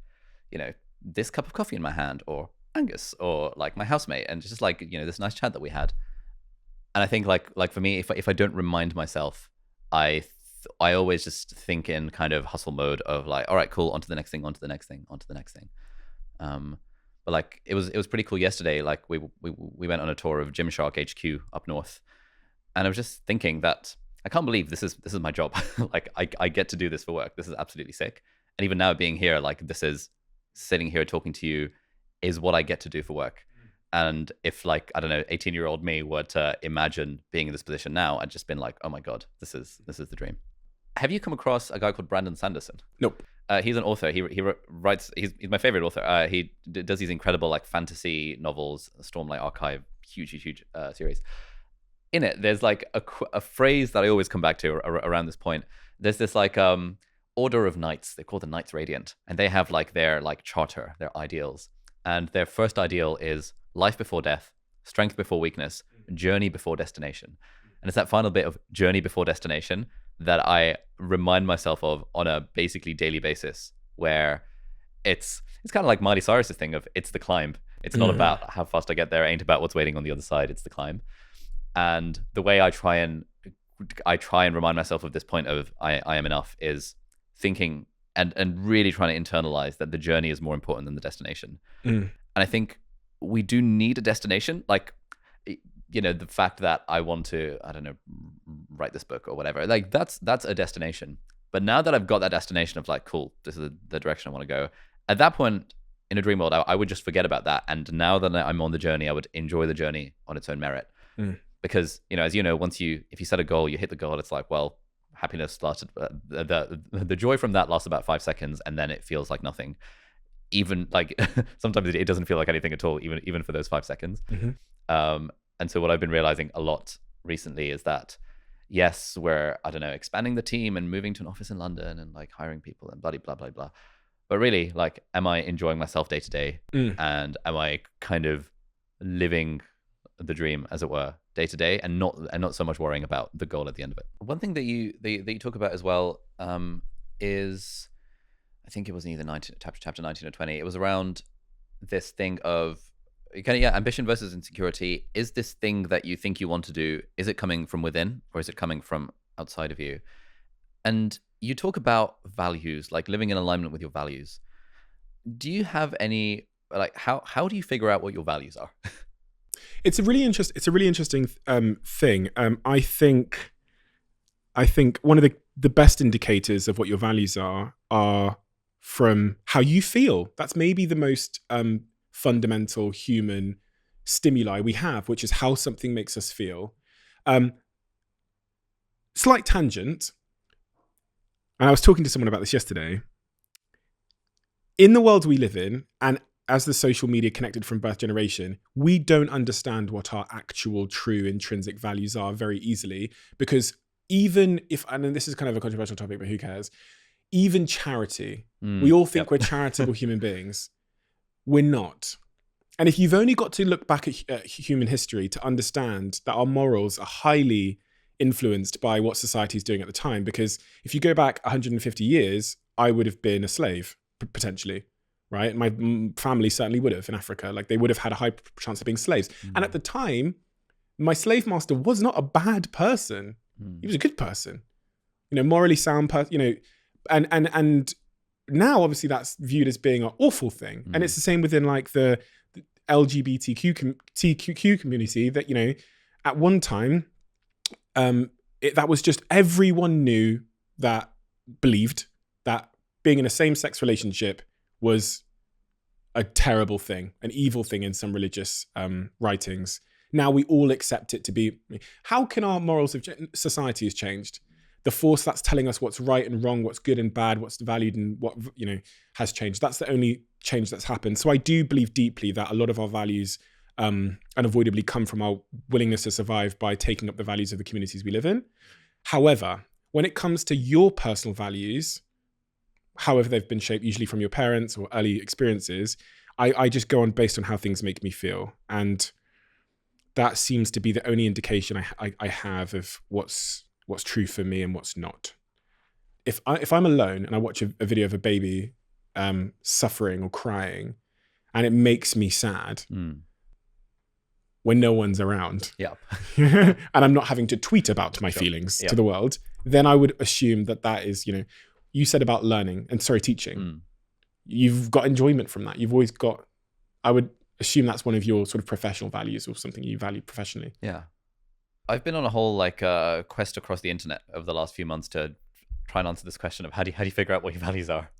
you know, this cup of coffee in my hand, or Angus, or like my housemate, and just like, you know, this nice chat that we had. And I think like for me, if I don't remind myself, I always just think in kind of hustle mode of like, all right, cool, on to the next thing, on to the next thing, on to the next thing. But like it was pretty cool yesterday. Like we went on a tour of Gymshark HQ up north, and I was just thinking that I can't believe this is my job. Like I get to do this for work. This is absolutely sick. And even now being here, like this is sitting here talking to you is what I get to do for work. And if like, I don't know, 18-year-old me were to imagine being in this position now, I'd just been like, oh my God, this is the dream. Have you come across a guy called Brandon Sanderson? Nope. He's an author. He writes. He's my favorite author. He does these incredible like fantasy novels, Stormlight Archive, huge series. In it, there's like a phrase that I always come back to around this point. There's this like order of knights. They're called the Knights Radiant, and they have like their like charter, their ideals. And their first ideal is life before death, strength before weakness, journey before destination. And it's that final bit of journey before destination that I remind myself of on a basically daily basis, where it's kind of like Miley Cyrus's thing of it's the climb. It's not about how fast I get there. It ain't about what's waiting on the other side. It's the climb. And the way I try and remind myself of this point of I am enough is thinking and really trying to internalize that the journey is more important than the destination. And I think we do need a destination. Like, you know, the fact that I want to, I don't know, write this book or whatever, like that's a destination. But now that I've got that destination of like, cool, this is the direction I want to go. At that point in a dream world, I would just forget about that. And now that I'm on the journey, I would enjoy the journey on its own merit. Because, you know, as you know, if you set a goal, you hit the goal, it's like, well, happiness lasted, the joy from that lasts about 5 seconds, and then it feels like nothing. Even like sometimes it doesn't feel like anything at all, even for those 5 seconds. And so what I've been realizing a lot recently is that, yes, we're, I don't know, expanding the team and moving to an office in London and like hiring people and blah, blah, blah, blah. But really, like, am I enjoying myself day to day? And am I kind of living the dream, as it were, day to day, and not so much worrying about the goal at the end of it? One thing that you talk about as well is, I think it was in either chapter 19 or 20. It was around this thing of kind of ambition versus insecurity. Is this thing that you think you want to do, is it coming from within or is it coming from outside of you? And you talk about values, like living in alignment with your values. Do you have any, like, how do you figure out what your values are? It's a really interesting thing. I think one of the best indicators of what your values are from how you feel. That's maybe the most fundamental human stimuli we have, which is how something makes us feel. Slight tangent. And I was talking to someone about this yesterday. In the world we live in, and as the social media connected from birth generation, we don't understand what our actual true intrinsic values are very easily, because even if, and this is kind of a controversial topic, but who cares? Even charity, we all think we're charitable human beings. We're not. And if you've only got to look back at human history to understand that our morals are highly influenced by what society is doing at the time, because if you go back 150 years, I would have been a slave, potentially. Right? My family certainly would have in Africa. Like, they would have had a high chance of being slaves. And at the time, my slave master was not a bad person. He was a good person, you know, morally sound person, you know, and now obviously that's viewed as being an awful thing. And it's the same within like the LGBTQ community, that, you know, at one time, that was just, everyone knew that, believed that being in a same-sex relationship was a terrible thing, an evil thing in some religious writings. Now we all accept it to be. How can our morals of society has changed? The force that's telling us what's right and wrong, what's good and bad, what's valued and what, you know, has changed. That's the only change that's happened. So I do believe deeply that a lot of our values unavoidably come from our willingness to survive by taking up the values of the communities we live in. However, when it comes to your personal values, however they've been shaped, usually from your parents or early experiences, I just go on based on how things make me feel. And that seems to be the only indication I have of what's true for me and what's not. If I'm alone and I watch a video of a baby suffering or crying, and it makes me sad when no one's around, and I'm not having to tweet about my feelings to the world, then I would assume that is, you said about learning and teaching. You've got enjoyment from that. You've always got, I would assume that's one of your sort of professional values or something you value professionally. Yeah. I've been on a whole quest across the internet over the last few months to try and answer this question of how do you figure out what your values are.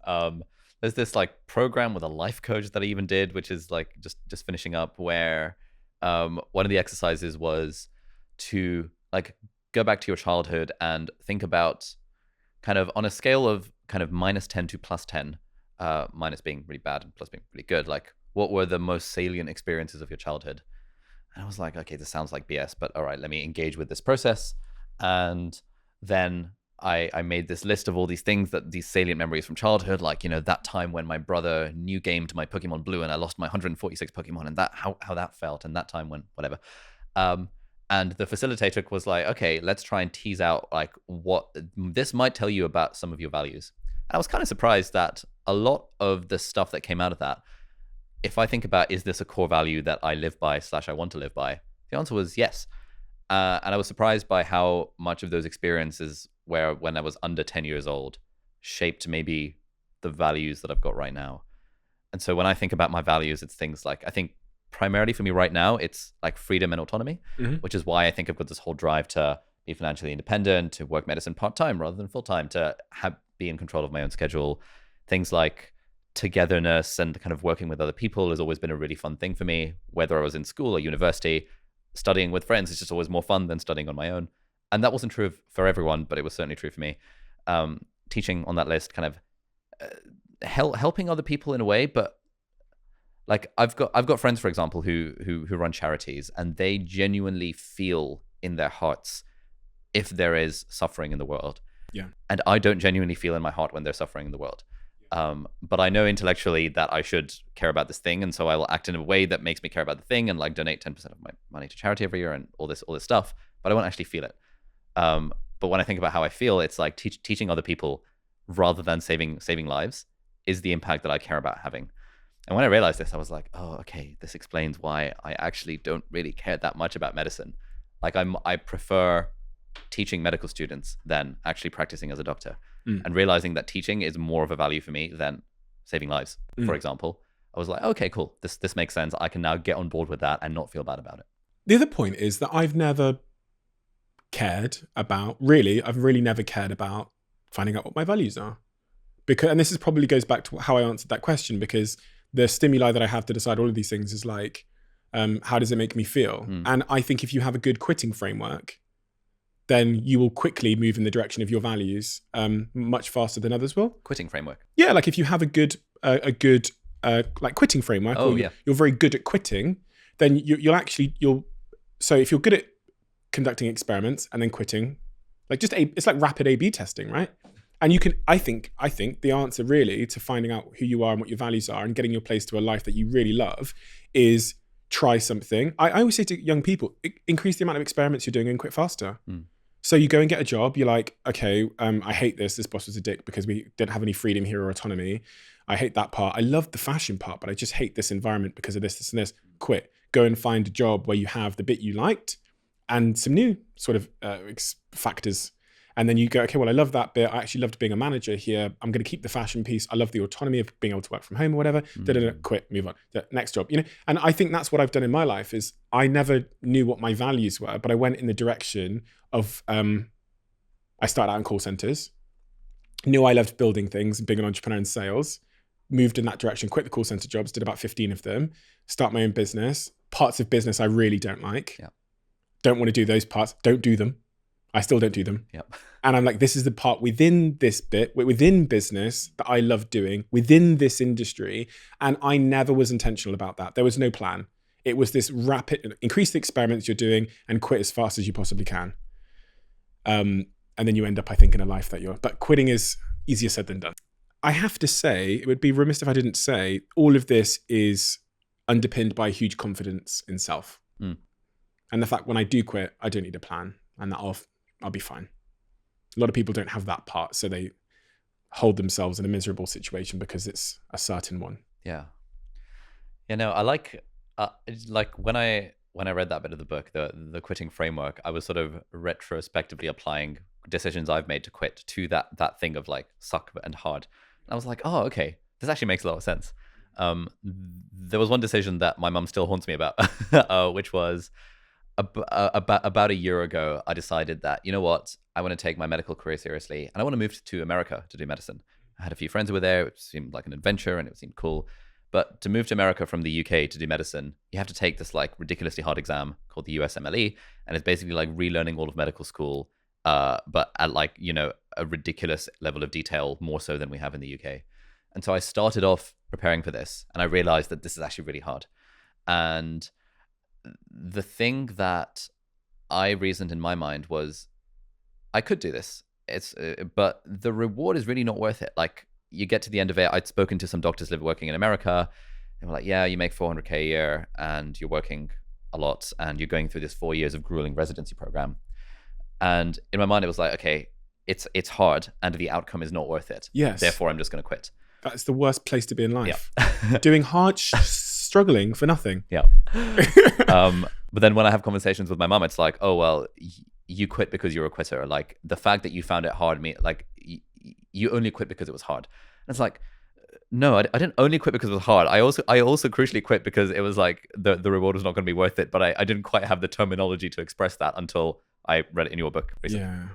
There's this program with a life coach that I even did, which is just finishing up, where one of the exercises was to go back to your childhood and think about kind of on a scale of kind of -10 to +10, minus being really bad and plus being really good, what were the most salient experiences of your childhood? And I was like, okay, this sounds like BS, but all right, let me engage with this process. And then I made this list of all these things, these salient memories from childhood, that time when my brother new gamed my Pokemon Blue and I lost my 146 Pokemon, and how that felt, and that time when whatever. And the facilitator was like, okay, let's try and tease out what this might tell you about some of your values. And I was kind of surprised that a lot of the stuff that came out of that, if I think about, is this a core value that I live by / I want to live by? The answer was yes. And I was surprised by how much of those experiences when I was under 10 years old shaped maybe the values that I've got right now. And so when I think about my values, it's things I think primarily for me right now, it's freedom and autonomy, which is why I think I've got this whole drive to be financially independent, to work medicine part-time rather than full-time, to be in control of my own schedule. Things like togetherness and kind of working with other people has always been a really fun thing for me, whether I was in school or university. Studying with friends is just always more fun than studying on my own. And that wasn't true for everyone, but it was certainly true for me. Teaching on that list, kind of helping other people in a way, but I've got friends, for example, who run charities, and they genuinely feel in their hearts if there is suffering in the world. Yeah. And I don't genuinely feel in my heart when there's suffering in the world. But I know intellectually that I should care about this thing, and so I will act in a way that makes me care about the thing, and donate 10% of my money to charity every year and all this stuff. But I won't actually feel it. But when I think about how I feel, it's teaching other people rather than saving lives is the impact that I care about having. And when I realized this, I was like, oh, okay, this explains why I actually don't really care that much about medicine. I prefer teaching medical students than actually practicing as a doctor. And realizing that teaching is more of a value for me than saving lives, for example. I was like, okay, cool. This makes sense. I can now get on board with that and not feel bad about it. The other point is that I've never cared about, I've really never cared about finding out what my values are. And this probably goes back to how I answered that question, because the stimuli that I have to decide all of these things is how does it make me feel? And I think if you have a good quitting framework, then you will quickly move in the direction of your values much faster than others will. Quitting framework. Yeah, if you have a good quitting framework, you're very good at quitting, then so if you're good at conducting experiments and then quitting, it's like rapid A/B testing, right? And you can, I think the answer really to finding out who you are and what your values are and getting your place to a life that you really love is try something. I always say to young people, increase the amount of experiments you're doing and quit faster. So you go and get a job, you're like, okay, I hate this boss was a dick because we didn't have any freedom here or autonomy. I hate that part. I love the fashion part, but I just hate this environment because of this, and this. Quit. Go and find a job where you have the bit you liked and some new sort of factors. And then you go, okay, well, I love that bit. I actually loved being a manager here. I'm going to keep the fashion piece. I love the autonomy of being able to work from home or whatever. Quit, move on. Next job, And I think that's what I've done in my life is I never knew what my values were, but I went in the direction of, I started out in call centers, knew I loved building things and being an entrepreneur in sales, moved in that direction, quit the call center jobs, did about 15 of them, start my own business. Parts of business I really don't like. Yeah. Don't want to do those parts. Don't do them. I still don't do them. Yep. And I'm like, this is the part within this bit, within business that I love doing, within this industry. And I never was intentional about that. There was no plan. It was this rapid, increase the experiments you're doing and quit as fast as you possibly can. And then you end up, I think, in a life that but quitting is easier said than done. I have to say, it would be remiss if I didn't say, all of this is underpinned by huge confidence in self. And the fact when I do quit, I don't need a plan, and that I'll be fine. A lot of people don't have that part, so they hold themselves in a miserable situation because it's a certain one. Yeah. No, I like when I read that bit of the book, the quitting framework, I was sort of retrospectively applying decisions I've made to quit to that thing of like suck and hard. And I was like, oh, okay, this actually makes a lot of sense. There was one decision that my mum still haunts me about, which was about a year ago. I decided that, you know what, I want to take my medical career seriously, and I want to move to America to do medicine. I had a few friends who were there. It seemed like an adventure, and it seemed cool. But to move to America from the UK to do medicine, you have to take this like ridiculously hard exam called the USMLE, and it's basically like relearning all of medical school, but at like, you know, a ridiculous level of detail, more so than we have in the UK. And so I started off preparing for this, and I realized that this is actually really hard. And the thing that I reasoned in my mind was, I could do this. But the reward is really not worth it. Like, you get to the end of it. I'd spoken to some doctors working in America. They were like, yeah, you make $400K a year and you're working a lot and you're going through this 4 years of grueling residency program. And in my mind, it was like, okay, it's hard and the outcome is not worth it. Yes. Therefore, I'm just going to quit. That's the worst place to be in life. Yep. Doing hard, struggling for nothing. Yeah. But then when I have conversations with my mom, it's like, oh, well, you quit because you're a quitter. Like, the fact that you found it hard, you only quit because it was hard. And it's like, no, I didn't only quit because it was hard. I also crucially quit because it was like the reward was not going to be worth it. But I didn't quite have the terminology to express that until I read it in your book recently. Yeah.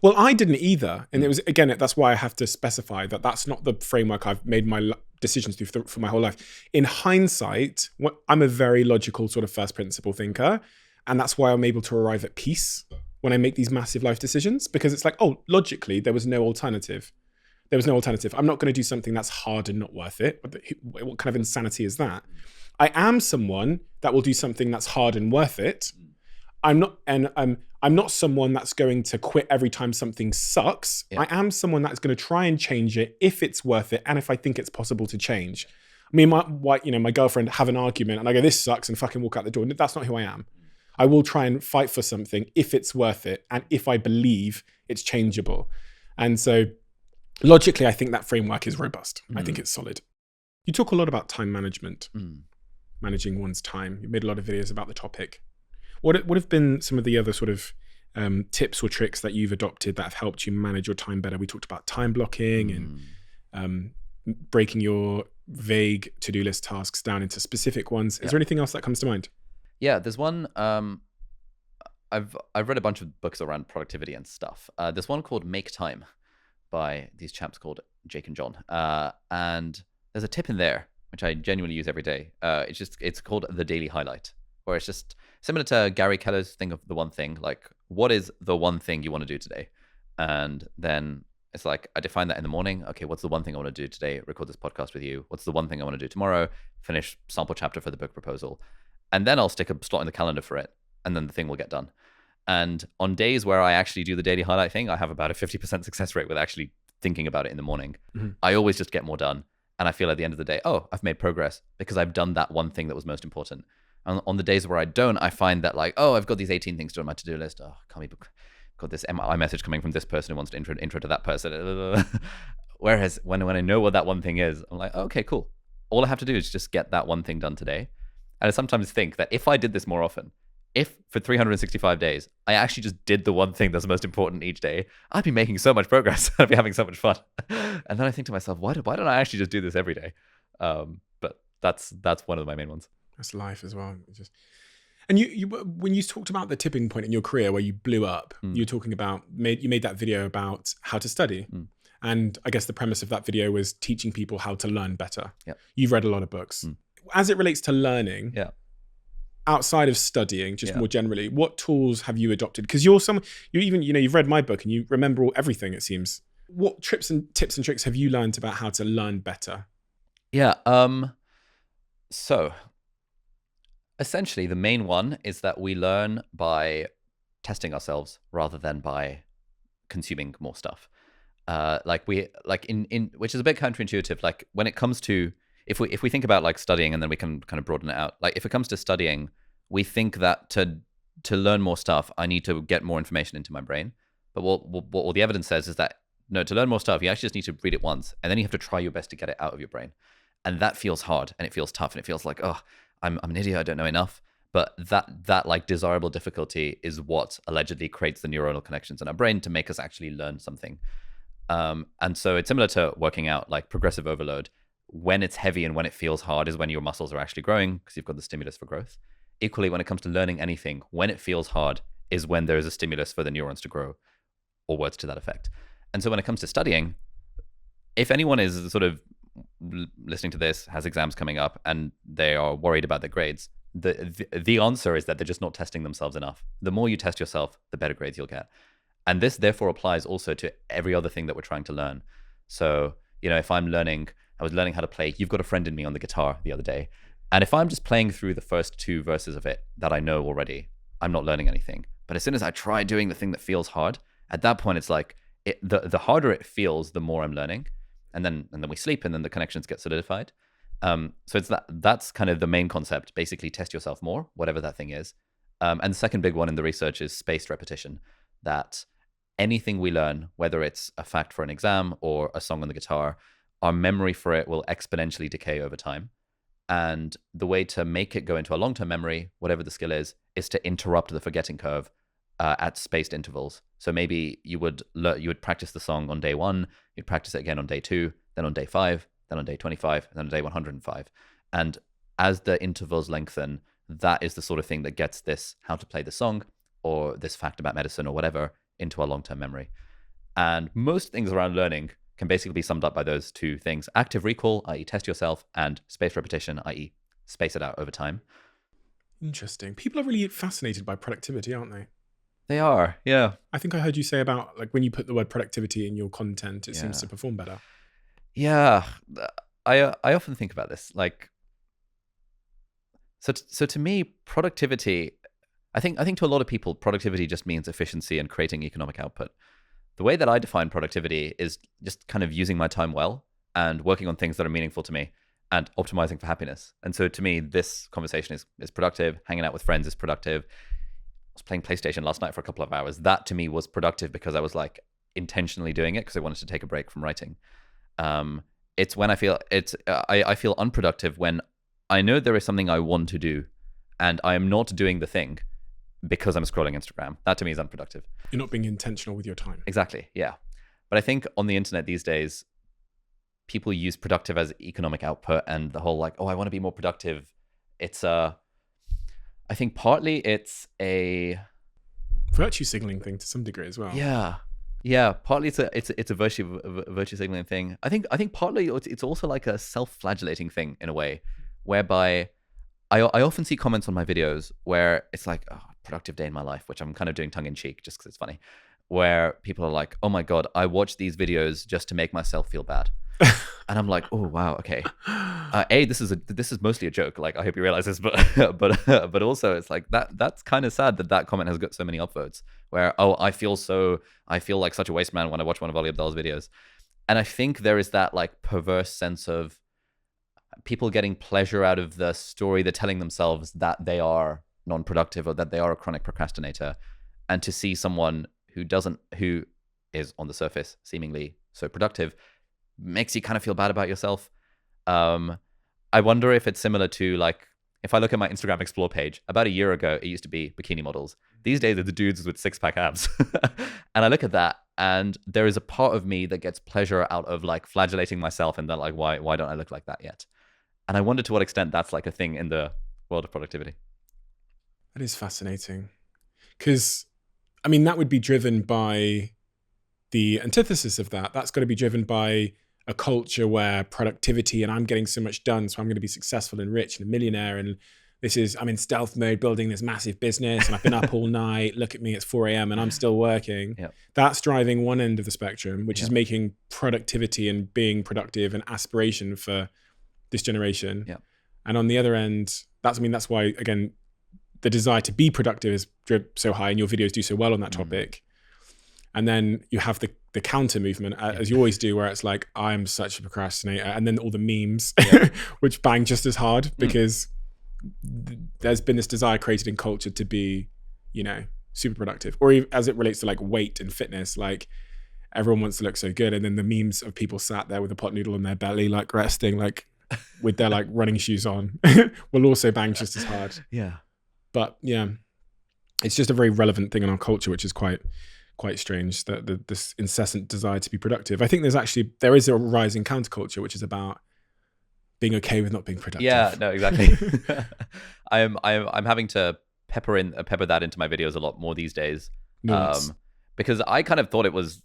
Well, I didn't either. And it was, again, that's why I have to specify that that's not the framework I've made my decisions through for my whole life. In hindsight, I'm a very logical sort of first principle thinker. And that's why I'm able to arrive at peace when I make these massive life decisions, because it's like, oh, logically, there was no alternative. There was no alternative. I'm not going to do something that's hard and not worth it. What kind of insanity is that? I am someone that will do something that's hard and worth it. I'm not someone that's going to quit every time something sucks. Yeah. I am someone that's going to try and change it if it's worth it and if I think it's possible to change. I mean, my girlfriend have an argument and I go, this sucks, and fucking walk out the door. That's not who I am. I will try and fight for something if it's worth it and if I believe it's changeable. And so logically, I think that framework is robust. I think it's solid. You talk a lot about time management, managing one's time. You made a lot of videos about the topic. What have been some of the other sort of tips or tricks that you've adopted that have helped you manage your time better? We talked about time blocking and breaking your vague to-do list tasks down into specific ones. Is there anything else that comes to mind? Yeah, there's one. I've read a bunch of books around productivity and stuff. There's one called Make Time by these chaps called Jake and John. And there's a tip in there which I genuinely use every day. It's called the daily highlight, where it's just similar to Gary Keller's thing of the one thing. Like, what is the one thing you want to do today? And then it's like, I define that in the morning. Okay, what's the one thing I want to do today? Record this podcast with you. What's the one thing I want to do tomorrow? Finish sample chapter for the book proposal. And then I'll stick a slot in the calendar for it. And then the thing will get done. And on days where I actually do the daily highlight thing, I have about a 50% success rate with actually thinking about it in the morning. Mm-hmm. I always just get more done. And I feel at the end of the day, oh, I've made progress because I've done that one thing that was most important. And on the days where I don't, I find that like, oh, I've got these 18 things to do on my to-do list. Oh, can't be, got this message coming from this person who wants to intro to that person. Whereas when I know what that one thing is, I'm like, oh, okay, cool. All I have to do is just get that one thing done today. And I sometimes think that if I did this more often, if for 365 days, I actually just did the one thing that's most important each day, I'd be making so much progress. I'd be having so much fun. And then I think to myself, why don't I actually just do this every day? But that's one of my main ones. That's life as well. And you when you talked about the tipping point in your career where you blew up, you were talking about, you made that video about how to study. And I guess the premise of that video was teaching people how to learn better. Yep. You've read a lot of books. As it relates to learning, outside of studying, just more generally, what tools have you adopted? Because you've read my book and you remember everything, it seems. What tips and tricks have you learned about how to learn better? Yeah. So essentially the main one is that we learn by testing ourselves rather than by consuming more stuff. Which is a bit counterintuitive. Like when it comes to, if we think about like studying, and then we can kind of broaden it out. Like if it comes to studying, we think that to learn more stuff, I need to get more information into my brain. But what all the evidence says is that no, to learn more stuff, you actually just need to read it once, and then you have to try your best to get it out of your brain. And that feels hard, and it feels tough, and it feels like, oh, I'm an idiot, I don't know enough. But that like desirable difficulty is what allegedly creates the neuronal connections in our brain to make us actually learn something. And so it's similar to working out, like progressive overload. When it's heavy and when it feels hard is when your muscles are actually growing because you've got the stimulus for growth. Equally, when it comes to learning anything, when it feels hard is when there is a stimulus for the neurons to grow, or words to that effect. And so when it comes to studying, if anyone is sort of listening to this, has exams coming up, and they are worried about their grades, the answer is that they're just not testing themselves enough. The more you test yourself, the better grades you'll get. And this therefore applies also to every other thing that we're trying to learn. So, if I was learning how to play You've Got a Friend in Me on the guitar the other day. And if I'm just playing through the first 2 verses of it that I know already, I'm not learning anything. But as soon as I try doing the thing that feels hard, at that point, it's like the harder it feels, the more I'm learning. And then we sleep, and then the connections get solidified. So it's that's kind of the main concept. Basically, test yourself more, whatever that thing is. And the second big one in the research is spaced repetition. That anything we learn, whether it's a fact for an exam or a song on the guitar, our memory for it will exponentially decay over time. And the way to make it go into a long-term memory, whatever the skill is to interrupt the forgetting curve at spaced intervals. So maybe you would practice the song on day 1, you'd practice it again on day 2, then on day 5, then on day 25, and then on day 105. And as the intervals lengthen, that is the sort of thing that gets this how to play the song or this fact about medicine or whatever into our long-term memory. And most things around learning can basically be summed up by those 2 things: active recall, i.e. test yourself, and spaced repetition, i.e. space it out over time. Interesting. People are really fascinated by productivity, aren't they? They are, yeah. I think I heard you say about, like, when you put the word productivity in your content, it seems to perform better. Yeah, I often think about this. Like, so to me, productivity, I think to a lot of people, productivity just means efficiency and creating economic output. The way that I define productivity is just kind of using my time well and working on things that are meaningful to me and optimizing for happiness. And so to me, this conversation is productive. Hanging out with friends is productive. I was playing PlayStation last night for a couple of hours. That to me was productive because I was like intentionally doing it because I wanted to take a break from writing. It's when I feel unproductive when I know there is something I want to do and I am not doing the thing because I'm scrolling Instagram. That to me is unproductive. You're not being intentional with your time. Exactly, yeah. But I think on the internet these days, people use productive as economic output, and the whole like, oh, I want to be more productive. It's I think partly it's a virtue signaling thing to some degree as well. Yeah. Partly it's a virtue signaling thing. I think partly it's also like a self-flagellating thing in a way, whereby I often see comments on my videos where it's like, oh, productive day in my life, which I'm kind of doing tongue in cheek just because it's funny, where people are like, oh my God, I watch these videos just to make myself feel bad. And I'm like, oh wow, okay. This is mostly a joke. Like, I hope you realize this, but also it's like that's kind of sad that comment has got so many upvotes. Where I feel like such a waste man when I watch one of Ali Abdaal's videos, and I think there is that like perverse sense of people getting pleasure out of the story they're telling themselves that they are non-productive or that they are a chronic procrastinator, and to see someone who is on the surface seemingly so productive makes you kind of feel bad about yourself. I wonder if it's similar to, like, if I look at my Instagram Explore page, about a year ago, it used to be bikini models. These days, it's the dudes with 6-pack abs. And I look at that, and there is a part of me that gets pleasure out of, like, flagellating myself and then, like, why don't I look like that yet? And I wonder to what extent that's, like, a thing in the world of productivity. That is fascinating. Because, I mean, that would be driven by the antithesis of that. That's got to be driven by a culture where productivity and I'm getting so much done, so I'm going to be successful and rich and a millionaire. And I'm in stealth mode building this massive business and I've been up all night. Look at me, it's 4 a.m. and I'm still working. Yep. That's driving one end of the spectrum, which is making productivity and being productive an aspiration for this generation. Yep. And on the other end, that's why, again, the desire to be productive is so high and your videos do so well on that topic. And then you have the counter movement, as you always do, where it's like, I'm such a procrastinator. And then all the memes, which bang just as hard because there's been this desire created in culture to be, super productive, or even as it relates to like weight and fitness, like everyone wants to look so good. And then the memes of people sat there with a pot noodle in their belly, like resting, like with their like running shoes on will also bang just as hard. Yeah. But yeah, it's just a very relevant thing in our culture, which is quite strange, that this incessant desire to be productive. I think there is a rise in counterculture, which is about being okay with not being productive. Yeah, no, exactly. I'm having to pepper that into my videos a lot more these days. Because I kind of thought it was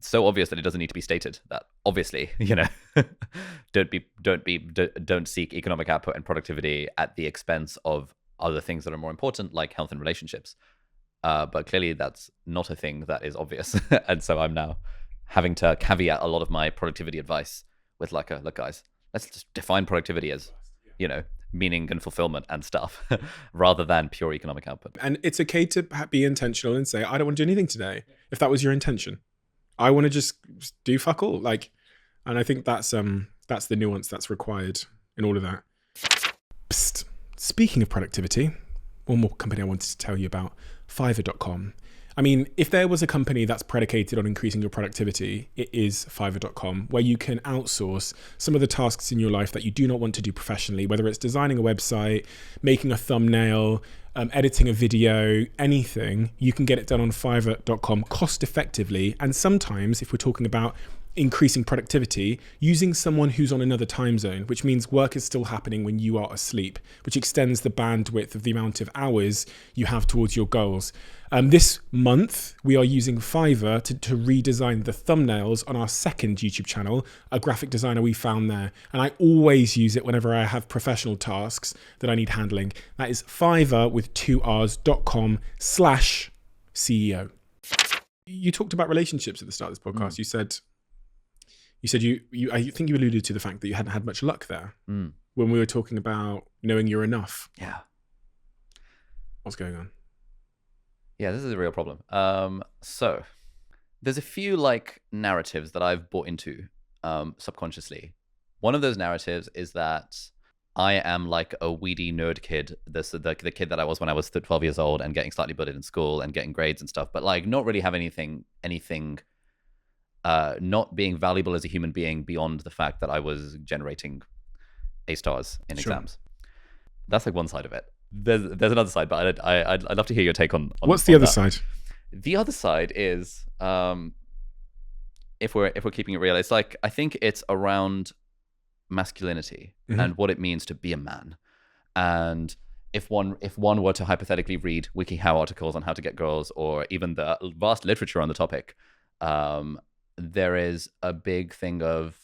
so obvious that it doesn't need to be stated that obviously, don't seek economic output and productivity at the expense of other things that are more important, like health and relationships. But clearly that's not a thing that is obvious. And so I'm now having to caveat a lot of my productivity advice with like, look guys, let's just define productivity as, meaning and fulfillment and stuff rather than pure economic output. And it's okay to be intentional and say, I don't want to do anything today. If that was your intention, I want to just do fuck all. Like, and I think that's the nuance that's required in all of that. Psst. Speaking of productivity, one more company I wanted to tell you about, Fiverr.com. I mean, if there was a company that's predicated on increasing your productivity, it is Fiverr.com, where you can outsource some of the tasks in your life that you do not want to do professionally, whether it's designing a website, making a thumbnail, editing a video, anything. You can get it done on Fiverr.com cost effectively. And sometimes, if we're talking about increasing productivity, using someone who's on another time zone, which means work is still happening when you are asleep, which extends the bandwidth of the amount of hours you have towards your goals. This month, we are using Fiverr to redesign the thumbnails on our second YouTube channel, a graphic designer we found there. And I always use it whenever I have professional tasks that I need handling. That is Fiverr with 2Rs.com/CEO. You talked about relationships at the start of this podcast. You said I think you alluded to the fact that you hadn't had much luck there when we were talking about knowing you're enough. Yeah. What's going on? Yeah, this is a real problem. So there's a few like narratives that I've bought into subconsciously. One of those narratives is that I am like a weedy nerd kid, the kid that I was when I was 12 years old and getting slightly bullied in school and getting grades and stuff, but like not really have anything not being valuable as a human being beyond the fact that I was generating A stars in exams. That's like one side of it. There's another side, but I'd love to hear your take on what's the other side? The other side is, if we're keeping it real, it's like, I think it's around masculinity and what it means to be a man. And if one were to hypothetically read WikiHow articles on how to get girls, or even the vast literature on the topic, there is a big thing of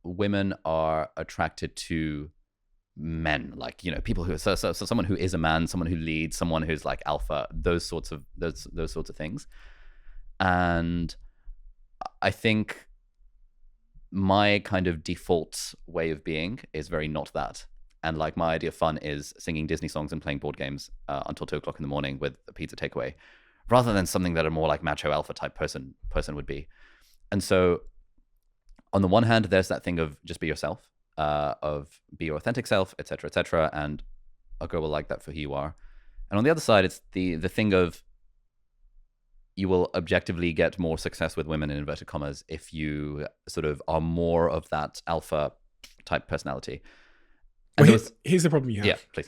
women are attracted to men, like, people who so someone who is a man, someone who leads, someone who's like alpha, those sorts of things. And I think my kind of default way of being is very not that. And like my idea of fun is singing Disney songs and playing board games until 2:00 in the morning with a pizza takeaway, rather than something that a more like macho alpha type person would be. And so on the one hand, there's that thing of just be yourself, of be your authentic self, etc., and a girl will like that for who you are. And on the other side, it's the thing of you will objectively get more success with women in inverted commas if you sort of are more of that alpha type personality. Well, here's the problem you have. Yeah, please.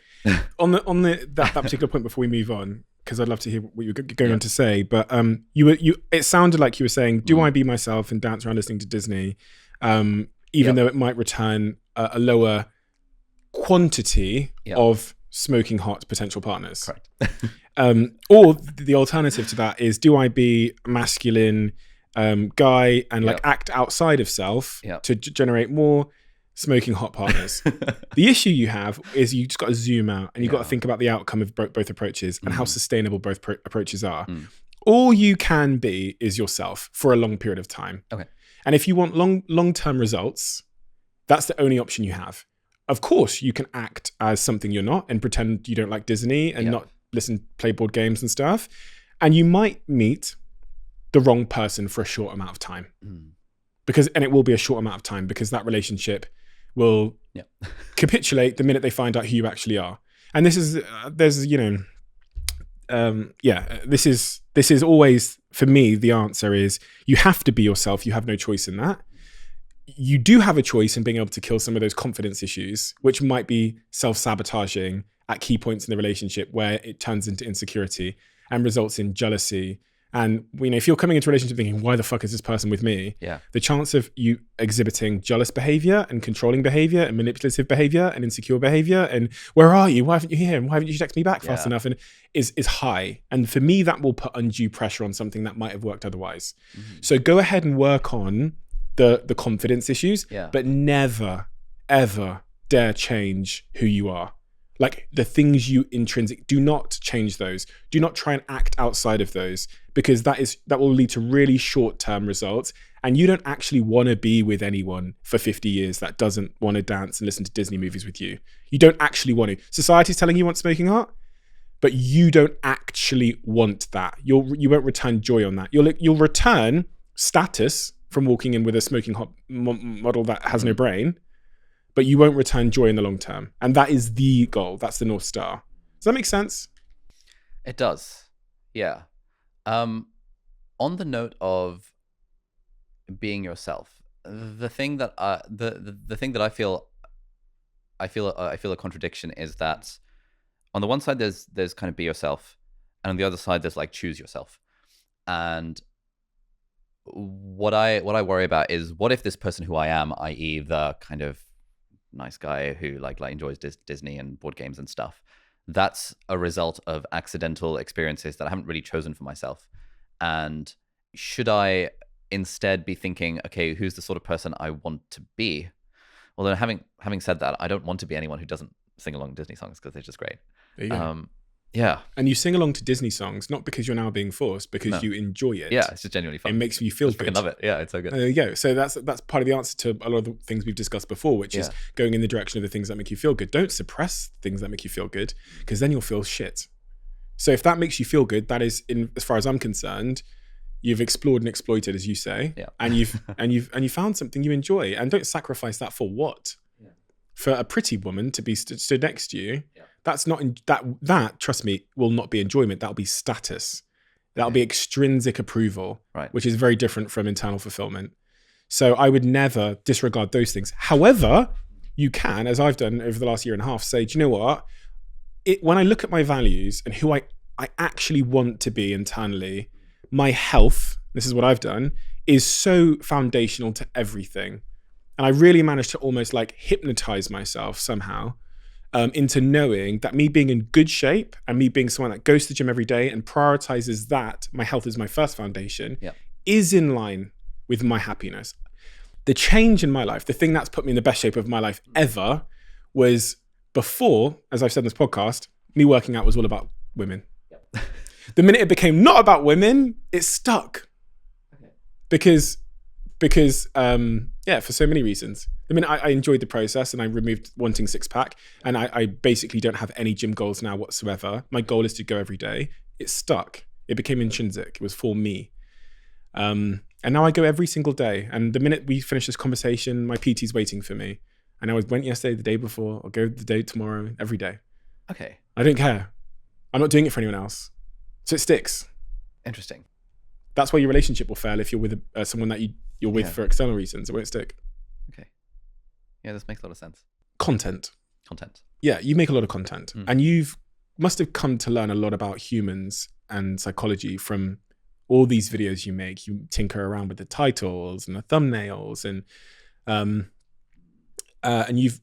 on that particular point before we move on, because I'd love to hear what you're going on to say. But it sounded like you were saying, do I be myself and dance around listening to Disney, even though it might return a lower quantity of smoking hot potential partners. Correct. Or the alternative to that is, do I be a masculine guy and like act outside of self to generate more smoking hot partners? The issue you have is you just got to zoom out and you've got to think about the outcome of both approaches and how sustainable both approaches are. All you can be is yourself for a long period of time. Okay. And if you want long-term results, that's the only option you have. Of course, you can act as something you're not and pretend you don't like Disney and not play board games and stuff. And you might meet the wrong person for a short amount of time. And it will be a short amount of time because that relationship will Yeah. capitulate the minute they find out who you actually are. And this is, there's, this is always, for me, the answer is you have to be yourself. You have no choice in that. You do have a choice in being able to kill some of those confidence issues, which might be self-sabotaging at key points in the relationship where it turns into insecurity and results in jealousy. And if you're coming into a relationship thinking, why the fuck is this person with me? Yeah. The chance of you exhibiting jealous behavior and controlling behavior and manipulative behavior and insecure behavior and where are you? Why haven't you here? And why haven't you texted me back fast enough? And is high. And for me, that will put undue pressure on something that might have worked otherwise. Mm-hmm. So go ahead and work on the confidence issues, but never, ever dare change who you are. Like the things you intrinsic, do not change those. Do not try and act outside of those, because that will lead to really short-term results. And you don't actually want to be with anyone for 50 years that doesn't want to dance and listen to Disney movies with you. You don't actually want to. Society's telling you want smoking hot, but you don't actually want that. You won't return joy on that. You'll return status from walking in with a smoking hot model that has no brain, but you won't return joy in the long term. And that is the goal. That's the North Star. Does that make sense? It does. Yeah. On the note of being yourself, the thing that the thing that I feel a contradiction is that on the one side there's kind of be yourself, and on the other side there's like choose yourself. And what I worry about is, what if this person who I am, i.e. the kind of nice guy who like enjoys Disney and board games and stuff, that's a result of accidental experiences that I haven't really chosen for myself. And should I instead be thinking, okay, who's the sort of person I want to be? Although having said that, I don't want to be anyone who doesn't sing along Disney songs, because they're just great. There you go. Yeah. And you sing along to Disney songs, not because you're now being forced, because you enjoy it. Yeah, it's just genuinely fun. It makes you feel good. I love it. Yeah, it's so good. There you go. So that's part of the answer to a lot of the things we've discussed before, which is going in the direction of the things that make you feel good. Don't suppress things that make you feel good, because then you'll feel shit. So if that makes you feel good, that is, as far as I'm concerned, you've explored and exploited, as you say, and you've found something you enjoy. And don't sacrifice that for what? Yeah. For a pretty woman to be stood next to you. Yeah. That's not that. Trust me, will not be enjoyment. That'll be status. That'll be extrinsic approval, right? Which is very different from internal fulfillment. So I would never disregard those things. However, you can, as I've done over the last year and a half, say, do you know what? When I look at my values and who I actually want to be internally, my health, this is what I've done, is so foundational to everything. And I really managed to almost like hypnotize myself somehow into knowing that me being in good shape and me being someone that goes to the gym every day and prioritizes that, my health is my first foundation, is in line with my happiness. The change in my life, the thing that's put me in the best shape of my life ever, was before, as I've said in this podcast, me working out was all about women. Yep. The minute it became not about women, it stuck. Okay. Because for so many reasons. The minute I enjoyed the process and I removed wanting six pack, and I basically don't have any gym goals now whatsoever. My goal is to go every day. It stuck. It became intrinsic. It was for me. And now I go every single day. And the minute we finish this conversation, my PT's waiting for me. And I went yesterday, the day before. I'll go the day tomorrow, every day. Okay. I don't care. I'm not doing it for anyone else. So it sticks. Interesting. That's why your relationship will fail if you're with someone that you're with for external reasons. It won't stick. Okay. Yeah, this makes a lot of sense. Content. Content. Yeah, you make a lot of content. And must have come to learn a lot about humans and psychology from all these videos you make. You tinker around with the titles and the thumbnails, and you've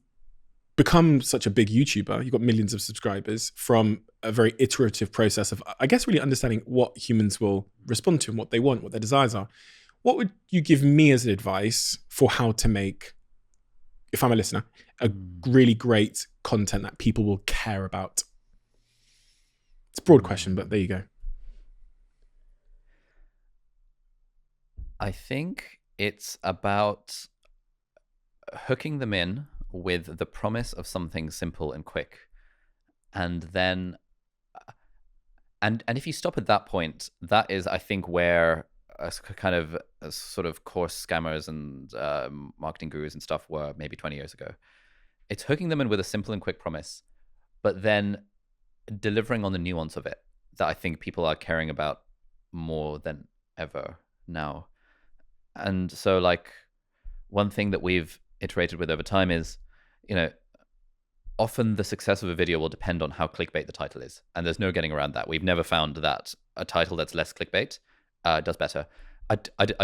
become such a big YouTuber. You've got millions of subscribers from a very iterative process of, I guess, really understanding what humans will respond to and what they want, what their desires are. What would you give me as advice for how to make, if I'm a listener, a really great content that people will care about? It's a broad question, but there you go. I think it's about hooking them in with the promise of something simple and quick. And then, and if you stop at that point, that is, I think, where kind of sort of course scammers and marketing gurus and stuff were maybe 20 years ago. It's hooking them in with a simple and quick promise, but then delivering on the nuance of it that I think people are caring about more than ever now. And so like one thing that we've iterated with over time is, often the success of a video will depend on how clickbait the title is. And there's no getting around that. We've never found that a title that's less clickbait does better. I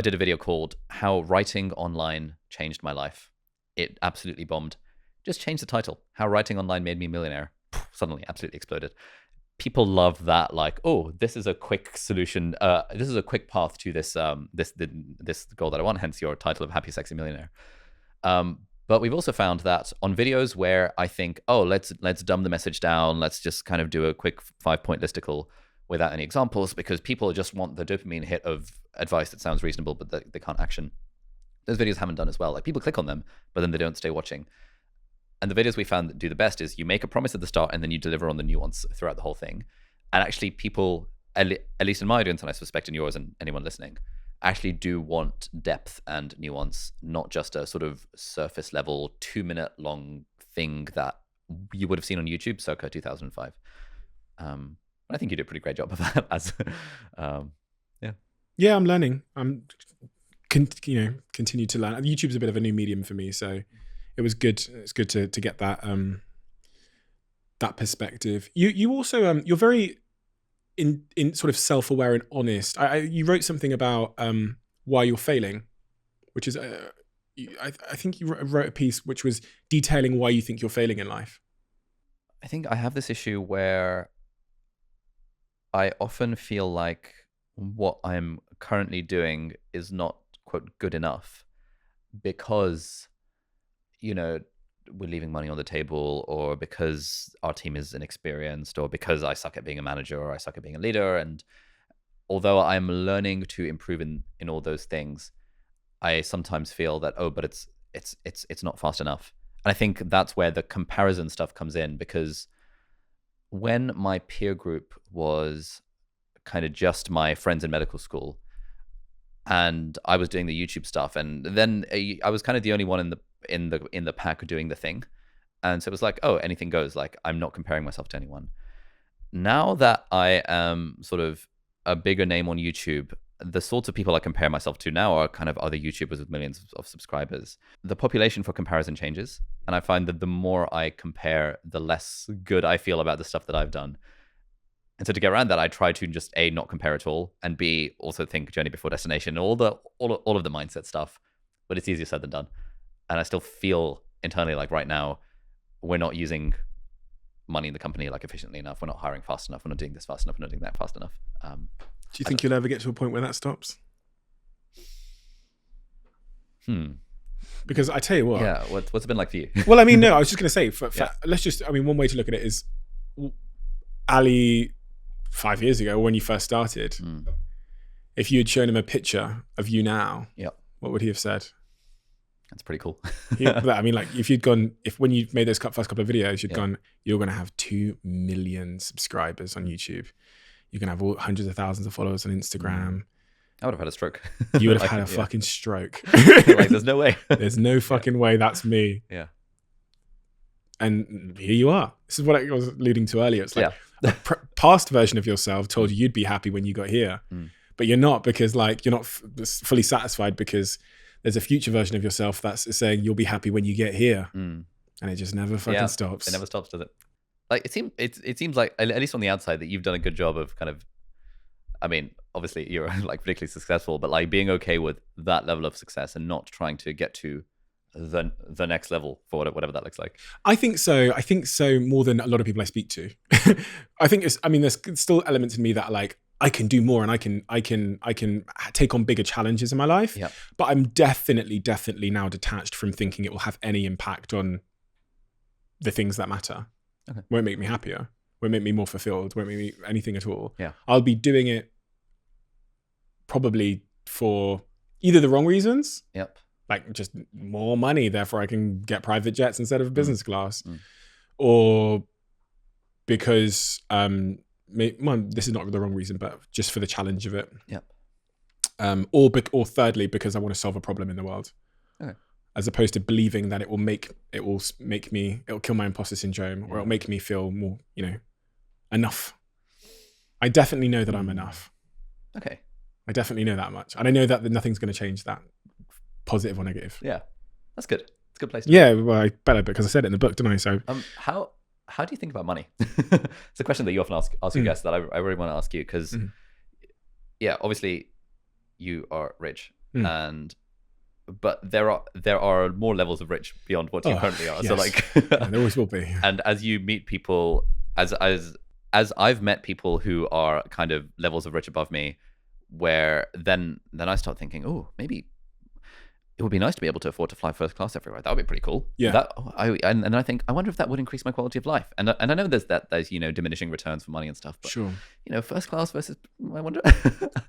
did a video called How Writing Online Changed My Life. It absolutely bombed. Just change the title. How Writing Online Made Me a Millionaire. Suddenly absolutely exploded. People love that, like, oh, this is a quick solution. This is a quick path to this this goal that I want, hence your title of Happy Sexy Millionaire. But we've also found that on videos where I think, oh, let's dumb the message down, let's just kind of do a quick 5-point listicle without any examples, because people just want the dopamine hit of advice that sounds reasonable, but they can't action. Those videos haven't done as well. Like, people click on them, but then they don't stay watching. And the videos we found that do the best is you make a promise at the start and then you deliver on the nuance throughout the whole thing. And actually people, at least in my audience, and I suspect in yours and anyone listening, actually do want depth and nuance, not just a sort of surface level 2-minute long thing that you would have seen on YouTube circa 2005. I think you did a pretty great job of that. As yeah, I'm learning. I'm continue to learn. YouTube's a bit of a new medium for me, so it was good. It's good to get that that perspective. You also you're very in sort of self-aware and honest. You wrote something about why you're failing, which is I think you wrote a piece which was detailing why you think you're failing in life. I think I have this issue where I often feel like what I'm currently doing is not, quote, good enough because, we're leaving money on the table, or because our team is inexperienced, or because I suck at being a manager, or I suck at being a leader. And although I'm learning to improve in all those things, I sometimes feel that, but it's not fast enough. And I think that's where the comparison stuff comes in, because when my peer group was kind of just my friends in medical school and I was doing the YouTube stuff, and then I was kind of the only one in the pack doing the thing. And so it was like, oh, anything goes. Like, I'm not comparing myself to anyone. Now that I am sort of a bigger name on YouTube, the sorts of people I compare myself to now are kind of other YouTubers with millions of subscribers. The population for comparison changes. And I find that the more I compare, the less good I feel about the stuff that I've done. And so to get around that, I try to just A, not compare at all, and B, also think journey before destination, all of the mindset stuff. But it's easier said than done. And I still feel internally like right now, we're not using money in the company like efficiently enough. We're not hiring fast enough. We're not doing this fast enough. We're not doing that fast enough. Do you think you'll ever get to a point where that stops? Because I tell you what. Yeah, what's it been like for you? Well, I mean, no, I was just going to say, let's just, one way to look at it is Ali 5 years ago when you first started, if you had shown him a picture of you now, what would he have said? That's pretty cool. I mean, like when you made those first couple of videos, you're going to have 2 million subscribers on YouTube. You're going to have hundreds of thousands of followers on Instagram. I would have had a stroke. You would have had a fucking stroke. Like, there's no way. There's no fucking way that's me. Yeah. And here you are. This is what I was alluding to earlier. It's like a past version of yourself told you you'd be happy when you got here, but you're not, because like you're not fully satisfied, because there's a future version of yourself that's saying you'll be happy when you get here, and it just never fucking stops. It never stops, does it? Like it seems like, at least on the outside, that you've done a good job of kind of, I mean, obviously you're like particularly successful, but like being okay with that level of success and not trying to get to the next level for whatever that looks like. I think so more than a lot of people I speak to. I think there's still elements in me that like I can do more and I can take on bigger challenges in my life. Yep. But I'm definitely now detached from thinking it will have any impact on the things that matter. Okay. Won't make me happier, won't make me more fulfilled, won't make me anything at all. Yeah. I'll be doing it probably for either the wrong reasons. Yep. Like just more money, therefore I can get private jets instead of business class, or because this is not the wrong reason, but just for the challenge of it. Yep. Or thirdly, because I want to solve a problem in the world. Okay. As opposed to believing that it'll kill my imposter syndrome, or it'll make me feel more, enough. I definitely know that I'm enough. Okay. I definitely know that much. And I know that nothing's going to change that, positive or negative. Yeah. That's good. It's a good place to be. Well, I better, because I said it in the book, didn't I? So how do you think about money? It's a question that you often ask your guests that I really want to ask you, because obviously you are rich, but there are more levels of rich beyond what you currently are. Yes. So there always will be. And as you meet people, as I've met people who are kind of levels of rich above me, where then I start thinking, oh, maybe it would be nice to be able to afford to fly first class everywhere. That would be pretty cool. Yeah. And I think, I wonder if that would increase my quality of life. And I know there's diminishing returns for money and stuff. But, sure. First class versus, I wonder.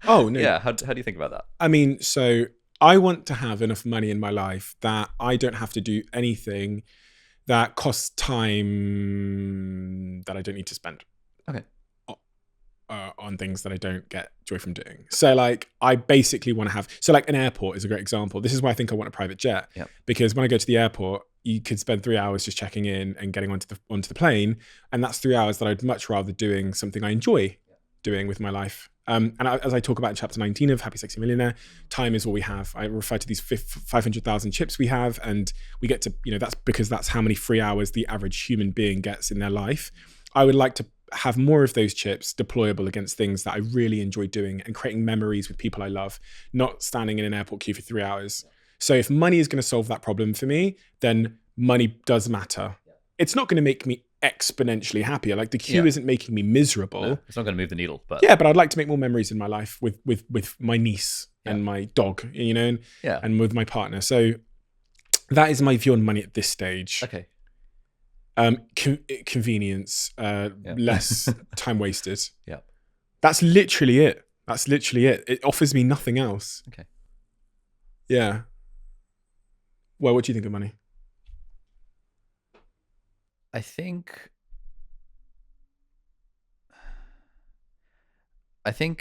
Oh, no. Yeah. How do you think about that? I mean, so I want to have enough money in my life that I don't have to do anything that costs time that I don't need to spend. Okay. On things that I don't get joy from doing. So I basically want to have, an airport is a great example. This is why I think I want a private jet. Yep. Because when I go to the airport, you could spend 3 hours just checking in and getting onto the plane. And that's 3 hours that I'd much rather doing something I enjoy doing with my life. As I talk about in chapter 19 of Happy Sexy Millionaire, time is all we have. I refer to these 500,000 chips we have, and we get to, that's because that's how many free hours the average human being gets in their life. I would like to have more of those chips deployable against things that I really enjoy doing and creating memories with people I love, not standing in an airport queue for 3 hours. So if money is going to solve that problem for me, then money does matter. It's not going to make me exponentially happier. The queue isn't making me miserable. No, it's not going to move the needle. But but I'd like to make more memories in my life with my niece and my dog, and with my partner. So that is my view on money at this stage. Okay. Convenience, less time wasted. Yeah. That's literally it. It offers me nothing else. Okay. Yeah. Well, what do you think of money? I think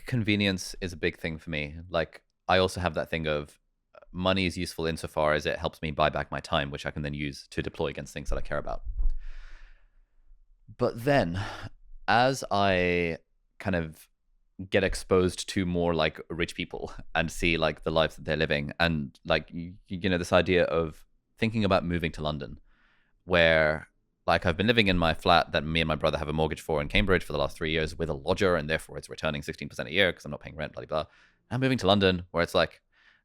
convenience is a big thing for me. I also have that thing of money is useful insofar as it helps me buy back my time, which I can then use to deploy against things that I care about. But then, as I kind of get exposed to more rich people and see the lives that they're living, and this idea of thinking about moving to London, where I've been living in my flat that me and my brother have a mortgage for in Cambridge for the last 3 years with a lodger, and therefore it's returning 16% a year because I'm not paying rent, blah, blah, blah. I'm moving to London, where it's I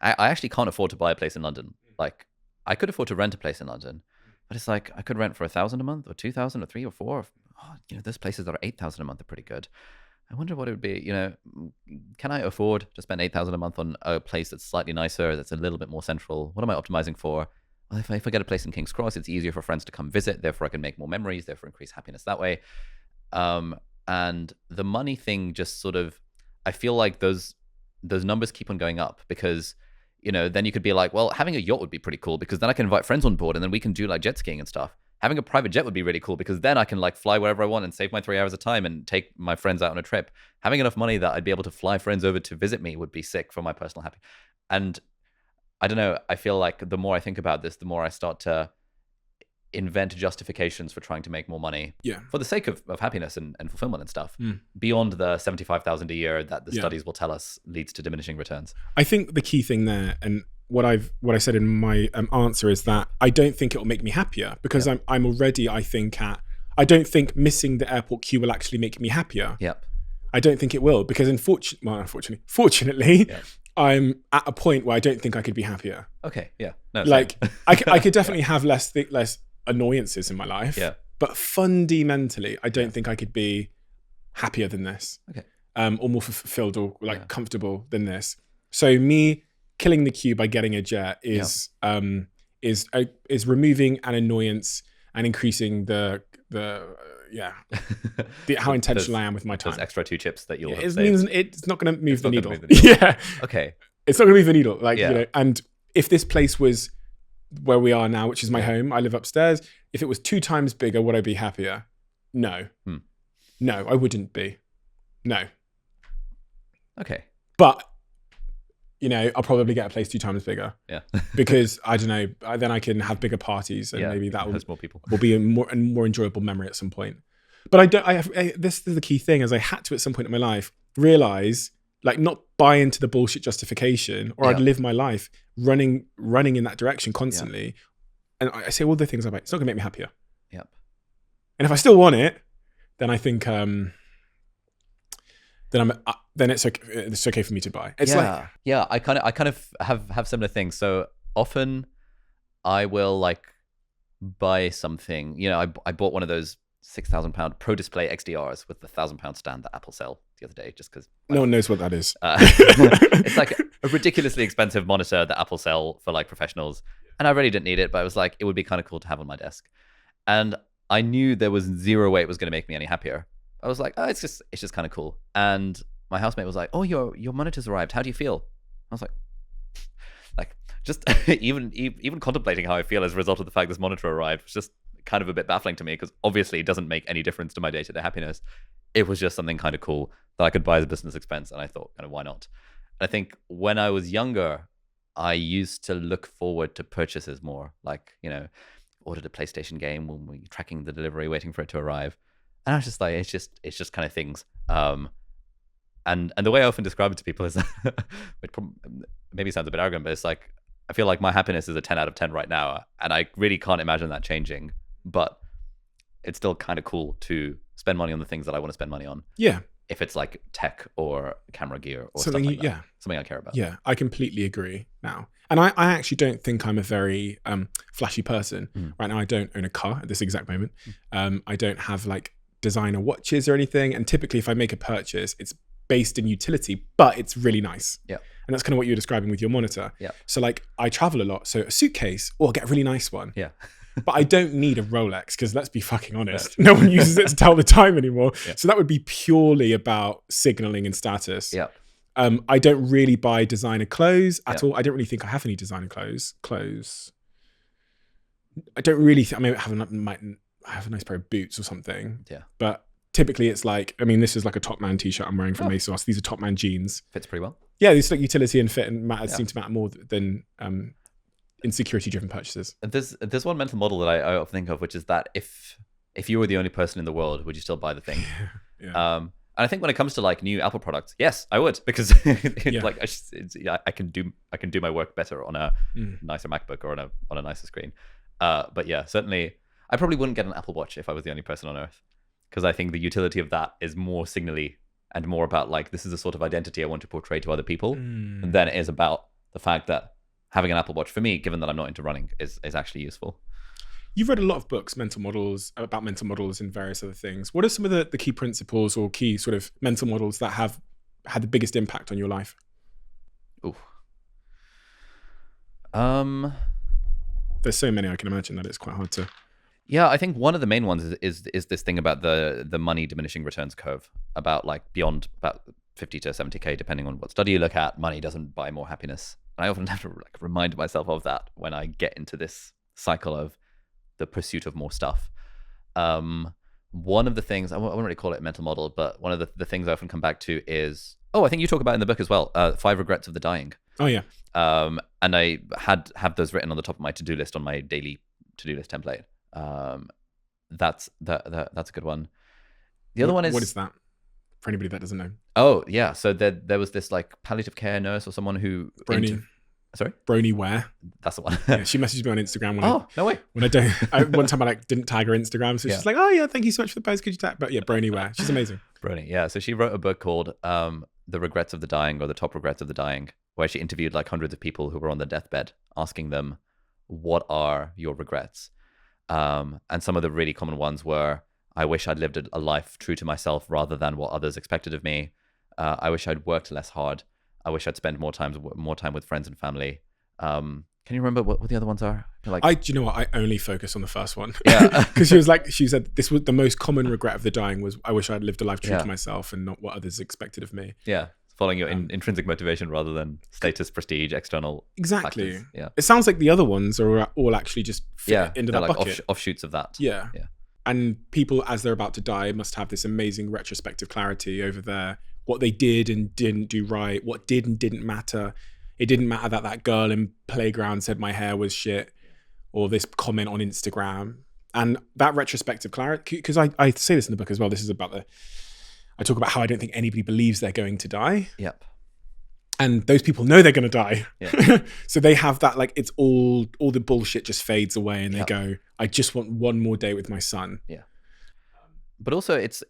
actually can't afford to buy a place in London. I could afford to rent a place in London, but it's I could rent for 1,000 a month or 2,000 or 3 or 4. There's places that are 8,000 a month are pretty good. I wonder what it would be. Can I afford to spend 8,000 a month on a place that's slightly nicer, that's a little bit more central? What am I optimizing for? Well, if I get a place in King's Cross, it's easier for friends to come visit. Therefore, I can make more memories. Therefore, increase happiness that way. And the money thing just sort of, I feel like those numbers keep on going up because, then you could be well, having a yacht would be pretty cool because then I can invite friends on board and then we can do jet skiing and stuff. Having a private jet would be really cool because then I can fly wherever I want and save my 3 hours of time and take my friends out on a trip. Having enough money that I'd be able to fly friends over to visit me would be sick for my personal happiness. And I don't know, I feel the more I think about this, the more I start to invent justifications for trying to make more money for the sake of happiness and fulfillment and stuff beyond the 75,000 a year that the studies will tell us leads to diminishing returns. I think the key thing there, and what I said in my answer, is that I don't think it will make me happier because I'm already, I don't think missing the airport queue will actually make me happier. Yep. I don't think it will because fortunately, I'm at a point where I don't think I could be happier. Okay. Yeah. No, I could definitely have less annoyances in my life. Yeah. But fundamentally, I don't think I could be happier than this. Okay. Or more fulfilled or comfortable than this. So me killing the queue by getting a jet is removing an annoyance and increasing how intentional I am with my time. Those extra 2 chips that you'll it means it's not going to move the needle. Yeah. Okay. It's not going to move the needle. And if this place was where we are now, which is my home, I live upstairs. If it was 2 times bigger, would I be happier? No. No, I wouldn't be. No. Okay. But I'll probably get a place 2 times bigger. Yeah. Because I don't know, then I can have bigger parties, and maybe that more people will be a more enjoyable memory at some point. But this is the key thing, is I had to at some point in my life realize, like, not buy into the bullshit justification, or I'd live my life running in that direction constantly. And I say all the things about, it's not gonna make me happier. Yep. And if I still want it, then I think then it's okay for me to buy. It's I kind of have similar things. So often I will like buy something. I bought one of those £6,000 Pro Display XDRs with the £1,000 stand that Apple sell the other day, just because no one knows what that is. It's like a ridiculously expensive monitor that Apple sell for like professionals, and I really didn't need it, but I was like, it would be kind of cool to have on my desk, and I knew there was zero way it was going to make me any happier. I was like, oh, it's just kind of cool. And my housemate was like, oh, your monitor's arrived. How do you feel? I was like, just even contemplating how I feel as a result of the fact this monitor arrived was just kind of a bit baffling to me, because obviously it doesn't make any difference to my day-to-day happiness. It was just something kind of cool that I could buy as a business expense, and I thought, kind of, why not? And I think when I was younger, I used to look forward to purchases more, like, ordered a PlayStation game when we were tracking the delivery, waiting for it to arrive. And I was just like, it's just kind of things. And the way I often describe it to people is, it maybe sounds a bit arrogant, but it's like, I feel like my happiness is a 10 out of 10 right now, and I really can't imagine that changing. But it's still kind of cool to spend money on the things that I want to spend money on. Yeah. If it's like tech or camera gear or something, stuff like that. Something I care about. Yeah, I completely agree now. And I actually don't think I'm a very flashy person. Right now, I don't own a car at this exact moment. I don't have like designer watches or anything. And typically, if I make a purchase, it's based in utility, but it's really nice. Yeah. And that's kind of what you were describing with your monitor. Yeah. So like, I travel a lot. So a suitcase, or I'll get a really nice one. Yeah. But I don't need a Rolex, because let's be fucking honest, no one uses it to tell the time anymore. Yeah. So that would be purely about signaling and status. Yeah. I don't really buy designer clothes at all. I don't really think I have any designer clothes. I don't really think, I mean, I have a nice pair of boots or something. Yeah. But typically it's like, I mean, this is like a Top Man t-shirt I'm wearing from ASOS. These are Top Man jeans. Fits pretty well. Yeah, these like utility and fit and seem to matter more than insecurity-driven purchases. There's one mental model that I often think of, which is that if you were the only person in the world, would you still buy the thing? Yeah. And I think when it comes to like new Apple products, yes, I would, because like I can do my work better on a nicer MacBook or on a nicer screen. But yeah, certainly I probably wouldn't get an Apple Watch if I was the only person on Earth, because I think the utility of that is more signally and more about like, this is the sort of identity I want to portray to other people, than it is about the fact that having an Apple Watch, for me, given that I'm not into running, is actually useful. You've read a lot of books, about mental models and various other things. What are some of the key principles or key sort of mental models that have had the biggest impact on your life? Ooh. There's so many, I can imagine that it's quite hard to... Yeah, I think one of the main ones is this thing about the money diminishing returns curve, about like beyond about 50 to 70K, depending on what study you look at, money doesn't buy more happiness. And I often have to like remind myself of that when I get into this cycle of the pursuit of more stuff. One of the things, I won't really call it a mental model, but one of the things I often come back to is, I think you talk about in the book as well, 5 Regrets of the Dying. Oh yeah. And I have those written on the top of my to-do list on my daily to-do list template. That's a good one. The other one is, what is that for anybody that doesn't know? Oh yeah, so there was this like palliative care nurse or someone who Brony Ware. That's the one. Yeah, she messaged me on Instagram no way. When one time I like didn't tag her Instagram, so she's like, oh yeah, thank you so much for the post, could you tag? But yeah, Brony Ware, she's amazing. Brony, yeah. So she wrote a book called The Regrets of the Dying, or The Top Regrets of the Dying, where she interviewed like hundreds of people who were on their deathbed, asking them, what are your regrets? And some of the really common ones were, I wish I'd lived a life true to myself rather than what others expected of me. I wish I'd worked less hard. I wish I'd spent more time with friends and family. Can you remember what the other ones are? Do you know what? I only focus on the first one. Yeah. Because she said this was the most common regret of the dying was, I wish I'd lived a life true to myself and not what others expected of me. Yeah. Following your intrinsic motivation rather than status, prestige, external Exactly. factors. Yeah. It sounds like the other ones are all actually just fit into that like bucket. Offshoots of that. Yeah. Yeah. And people, as they're about to die, must have this amazing retrospective clarity over what they did and didn't do right, what did and didn't matter. It didn't matter that that girl in playground said my hair was shit, or this comment on Instagram. And that retrospective clarity, because I say this in the book as well, this is about I talk about how I don't think anybody believes they're going to die. Yep. And those people know they're going to die. Yeah. So they have that, like, it's all the bullshit just fades away and they Yep. go, I just want one more day with my son. Yeah. But also it's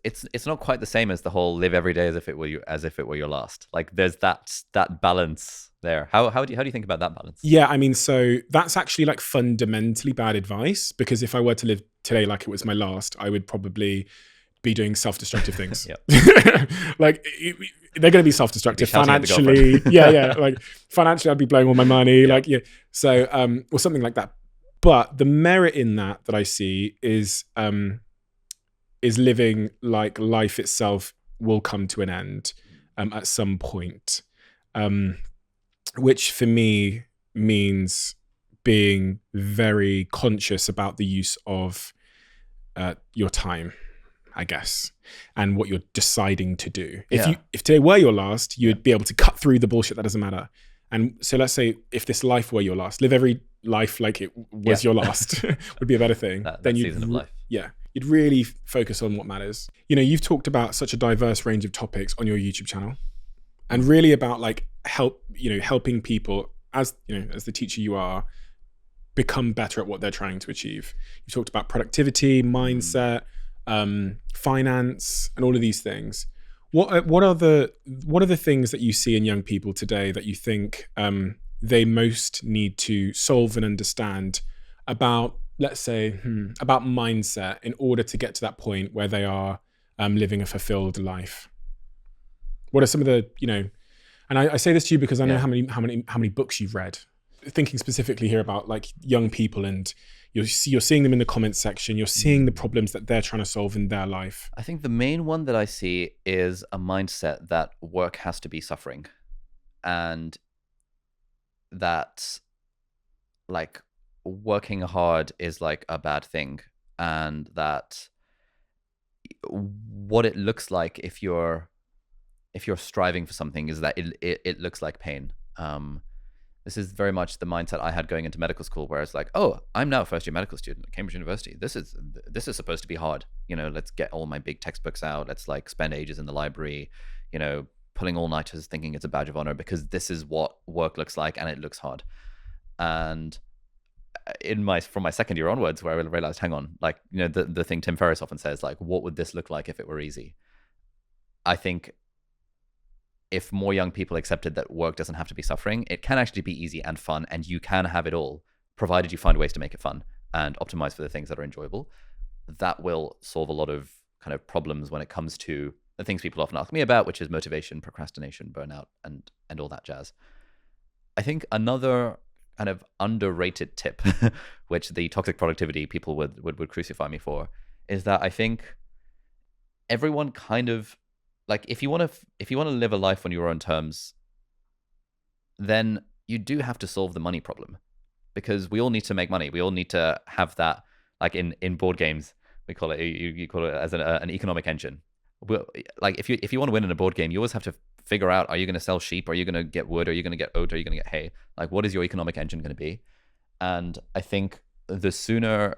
not quite the same as the whole live every day as if it were your last. Like there's that balance there. How do you think about that balance? Yeah, I mean, so that's actually like fundamentally bad advice, because if I were to live today like it was my last, I would probably be doing self-destructive things. Like they're going to be self-destructive financially. Yeah. Like financially, I'd be blowing all my money. Like, yeah. So, or something like that. But the merit in that I see is living like life itself will come to an end at some point, which for me means being very conscious about the use of your time, I guess, and what you're deciding to do. If today were your last, you'd be able to cut through the bullshit that doesn't matter. And so let's say if this life were your last, live every life like it was your last would be a better thing. Then you'd, season of life. Yeah. You'd really focus on what matters. You know, you've talked about such a diverse range of topics on your YouTube channel, and really about like helping people, as you know, as the teacher you are, become better at what they're trying to achieve. You talked about productivity, mindset, finance, and all of these things. What are the things that you see in young people today that you think they most need to solve and understand about, let's say, about mindset in order to get to that point where they are living a fulfilled life? What are some of the, and I say this to you because I know how many books you've read. Thinking specifically here about like young people, and you're seeing them in the comments section, you're seeing the problems that they're trying to solve in their life. I think the main one that I see is a mindset that work has to be suffering, and that like working hard is like a bad thing, and that what it looks like if you're striving for something is that it looks like pain. This is very much the mindset I had going into medical school, where it's like, oh, I'm now a first year medical student at Cambridge University. This is supposed to be hard. Let's get all my big textbooks out. Let's like spend ages in the library, pulling all-nighters, thinking it's a badge of honor, because this is what work looks like and it looks hard. And from my second year onwards, where I realized, hang on, like, the thing Tim Ferriss often says, like, what would this look like if it were easy? I think if more young people accepted that work doesn't have to be suffering, it can actually be easy and fun, and you can have it all, provided you find ways to make it fun and optimize for the things that are enjoyable. That will solve a lot of kind of problems when it comes to the things people often ask me about, which is motivation, procrastination, burnout, and all that jazz. I think another kind of underrated tip, which the toxic productivity people would crucify me for, is that I think everyone kind of, like, if you want to live a life on your own terms, then you do have to solve the money problem, because we all need to make money. We all need to have that, like in board games, we call it, you call it as an economic engine. Like if you want to win in a board game, you always have to figure out, are you going to sell sheep? Are you going to get wood? Are you going to get oat? Are you going to get hay? Like, what is your economic engine going to be? And I think the sooner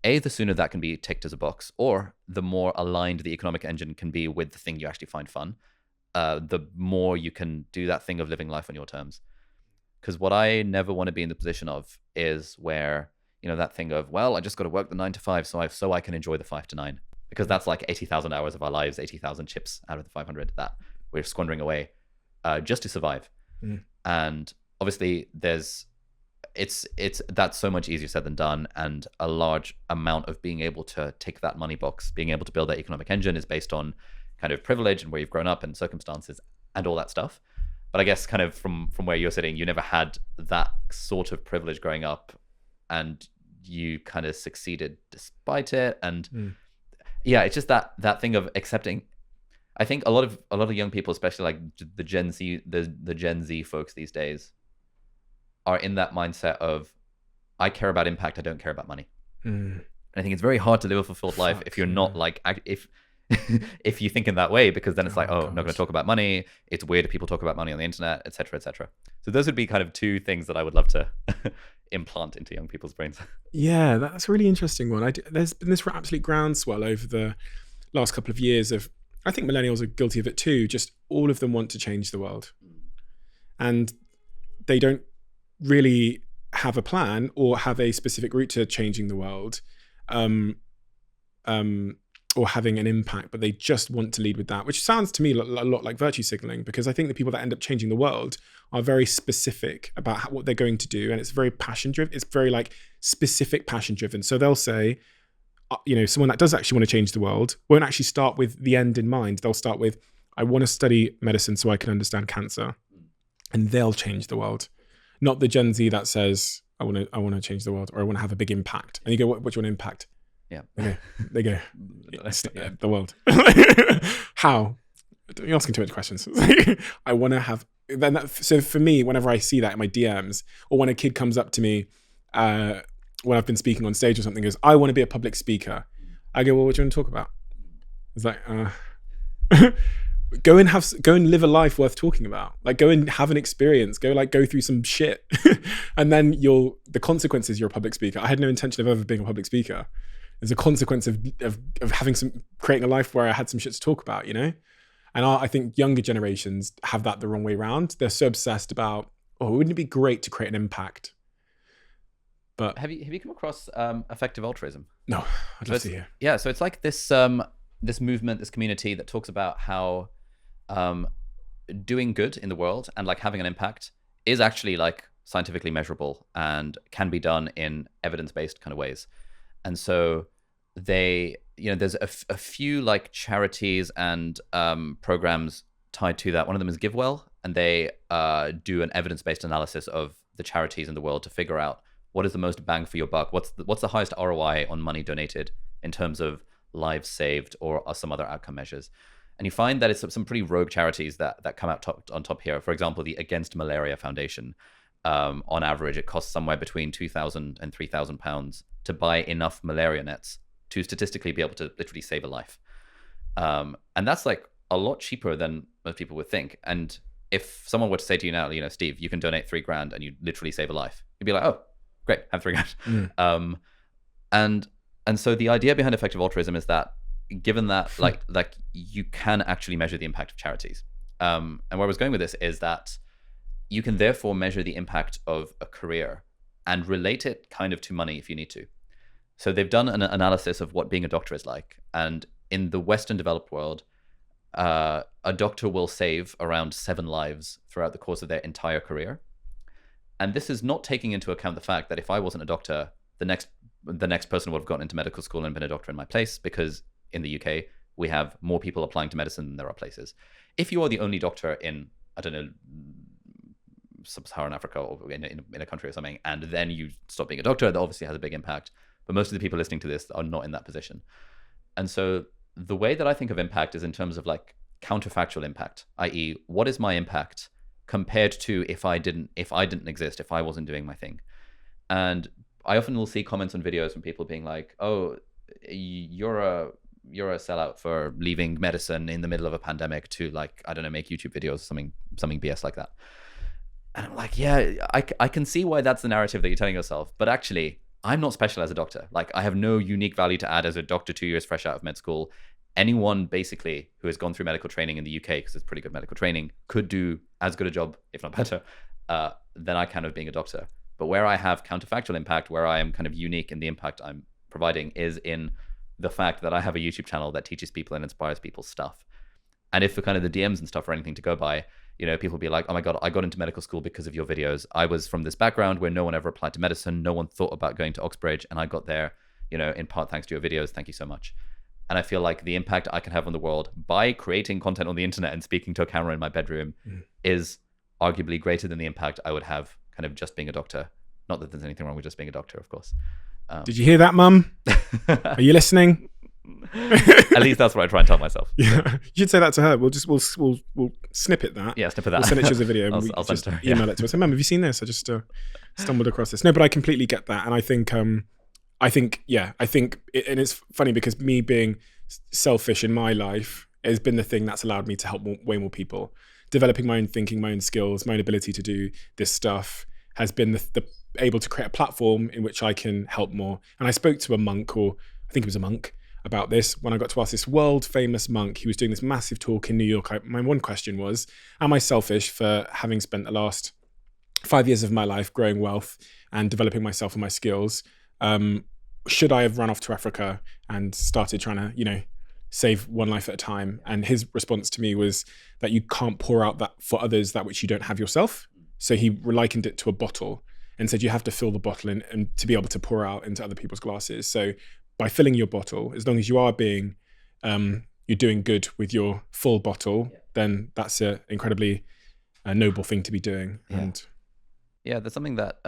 that can be ticked as a box, or the more aligned the economic engine can be with the thing you actually find fun, the more you can do that thing of living life on your terms. Because what I never want to be in the position of is where, that thing of, well, I just got to work the 9 to 5 so I can enjoy the 5 to 9. Because that's like 80,000 hours of our lives, 80,000 chips out of the 500 that we're squandering away just to survive. And obviously that's so much easier said than done. And a large amount of being able to tick that money box, being able to build that economic engine, is based on kind of privilege and where you've grown up and circumstances and all that stuff. But I guess kind of from where you're sitting, you never had that sort of privilege growing up, and you kind of succeeded despite it. And yeah, it's just that thing of accepting. I think a lot of young people, especially like the Gen Z folks these days, are in that mindset of, I care about impact, I don't care about money. And I think it's very hard to live a fulfilled life if you're not like, if if you think in that way, because then it's like, oh, I'm not going gosh. to talk about money. It's weird if people talk about money on the internet, etc., etc. So those would be kind of two things that I would love to implant into young people's brains. Yeah, that's a really interesting one. There's been this absolute groundswell over the last couple of years of, I think millennials are guilty of it too, just all of them want to change the world. And they don't really have a plan or have a specific route to changing the world, or having an impact, but they just want to lead with that, which sounds to me a lot like virtue signaling, because I think the people that end up changing the world are very specific about what they're going to do. And it's very passion driven. It's very like specific passion driven. So they'll say, someone that does actually want to change the world won't actually start with the end in mind. They'll start with, I want to study medicine so I can understand cancer, and they'll change the world. Not the Gen Z that says, I want to change the world, or I want to have a big impact. And you go, what do you want to impact? Yeah. Okay, there you go. The world. How? You're asking too many questions. I want to have, so for me, whenever I see that in my DMs, or when a kid comes up to me, when I've been speaking on stage or something, goes, I want to be a public speaker. I go, well, what do you want to talk about? It's like, go and live a life worth talking about. Like, go and have an experience. Go through some shit, and then the consequences. You're a public speaker. I had no intention of ever being a public speaker. There's a consequence of creating a life where I had some shit to talk about, And I think younger generations have that the wrong way around. They're so obsessed about, wouldn't it be great to create an impact? But have you come across effective altruism? No, I'd love to hear. Yeah, so it's like this this movement, this community that talks about how doing good in the world and like having an impact is actually like scientifically measurable and can be done in evidence-based kind of ways. And so there's a few like charities and programs tied to that. One of them is GiveWell, and they do an evidence-based analysis of the charities in the world to figure out what is the most bang for your buck. What's the highest ROI on money donated in terms of lives saved or some other outcome measures. And you find that it's some pretty rogue charities that come out on top here. For example, the Against Malaria Foundation. On average, it costs somewhere between £2,000 and £3,000 to buy enough malaria nets to statistically be able to literally save a life. And that's like a lot cheaper than most people would think. And if someone were to say to you now, Steve, you can donate $3,000 and you literally save a life, you'd be like, oh, great, have $3,000. And so the idea behind effective altruism is that given that like you can actually measure the impact of charities. And where I was going with this is that you can therefore measure the impact of a career and relate it kind of to money if you need to. So they've done an analysis of what being a doctor is like. And in the Western developed world, a doctor will save around 7 lives throughout the course of their entire career. And this is not taking into account the fact that if I wasn't a doctor, the next person would have gotten into medical school and been a doctor in my place, because in the UK, we have more people applying to medicine than there are places. If you are the only doctor in, I don't know, sub-Saharan Africa or in a country or something, and then you stop being a doctor, that obviously has a big impact. But most of the people listening to this are not in that position. And so the way that I think of impact is in terms of like counterfactual impact, i.e., what is my impact compared to if I didn't exist, if I wasn't doing my thing. And I often will see comments on videos from people being like, oh, you're a sellout for leaving medicine in the middle of a pandemic to, like, I don't know, make YouTube videos, something BS like that. And I'm like, yeah, I can see why that's the narrative that you're telling yourself. But actually, I'm not special as a doctor. Like, I have no unique value to add as a doctor 2 years fresh out of med school. Anyone basically who has gone through medical training in the UK, because it's pretty good medical training, could do as good a job, if not better, than I can of being a doctor. But where I have counterfactual impact, where I am kind of unique in the impact I'm providing, is in the fact that I have a YouTube channel that teaches people and inspires people's stuff. And if for kind of the DMs and stuff or anything to go by, you know, people be like, oh my God, I got into medical school because of your videos. I was from this background where no one ever applied to medicine. No one thought about going to Oxbridge, and I got there, you know, in part thanks to your videos. Thank you so much. And I feel like the impact I can have on the world by creating content on the internet and speaking to a camera in my bedroom is arguably greater than the impact I would have kind of just being a doctor. Not that there's anything wrong with just being a doctor, of course. Did you hear that, Mum? Are you listening? At least that's what I try and tell myself. Yeah, you should say that to her. We'll snippet that. Yeah, snippet that. We'll send it to as a video. I'll send it to her. Email it to us. Mum, have you seen this? I just stumbled across this. No, but I completely get that, and I think, and it's funny because me being selfish in my life has been the thing that's allowed me to help way more people. Developing my own thinking, my own skills, my own ability to do this stuff has been the able to create a platform in which I can help more. And I spoke to a monk, or I think it was a monk, about this when I got to ask this world famous monk. He was doing this massive talk in New York. My one question was, am I selfish for having spent the last 5 years of my life growing wealth and developing myself and my skills? Should I have run off to Africa and started trying to, save one life at a time? And his response to me was that you can't pour out that for others that which you don't have yourself. So he likened it to a bottle and said you have to fill the bottle and to be able to pour out into other people's glasses. So by filling your bottle, as long as you are you're doing good with your full bottle, then that's an incredibly noble thing to be doing. Yeah. And there's something that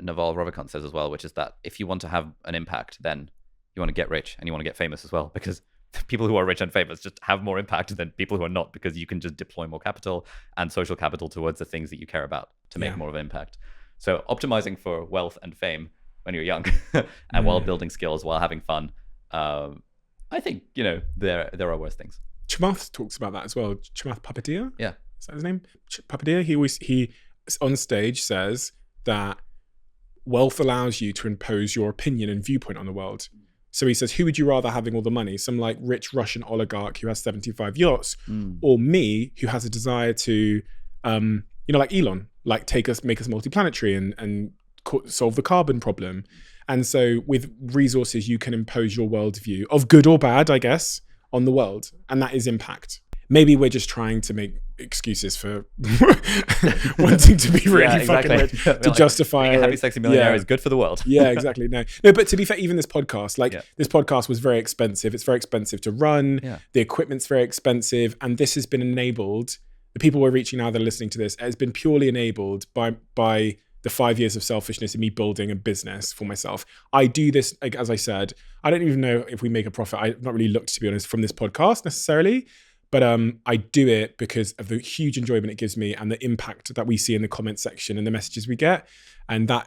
Naval Ravikant says as well, which is that if you want to have an impact, then you want to get rich and you want to get famous as well, because people who are rich and famous just have more impact than people who are not, because you can just deploy more capital and social capital towards the things that you care about to make more of an impact. So optimizing for wealth and fame when you're young and while building skills, while having fun, I think, there are worse things. Chamath talks about that as well. Chamath Palihapitiya? Yeah. Is that his name? Palihapitiya? He on stage says that wealth allows you to impose your opinion and viewpoint on the world. So he says, who would you rather having all the money? Some like rich Russian oligarch who has 75 yachts, or me who has a desire to, like Elon, like make us multiplanetary and solve the carbon problem. And so with resources, you can impose your worldview of good or bad, I guess, on the world. And that is impact. Maybe we're just trying to make excuses for wanting to be really fucking rich to justify being a happy, sexy millionaire is good for the world. Yeah, exactly. No, but to be fair, even this podcast, this podcast was very expensive. It's very expensive to run. Yeah. The equipment's very expensive. And this has been enabled. The people we're reaching now that are listening to this, it has been purely enabled by the 5 years of selfishness in me building a business for myself. I do this, like, as I said, I don't even know if we make a profit. I've not really looked, to be honest, from this podcast necessarily. But I do it because of the huge enjoyment it gives me and the impact that we see in the comment section and the messages we get. And that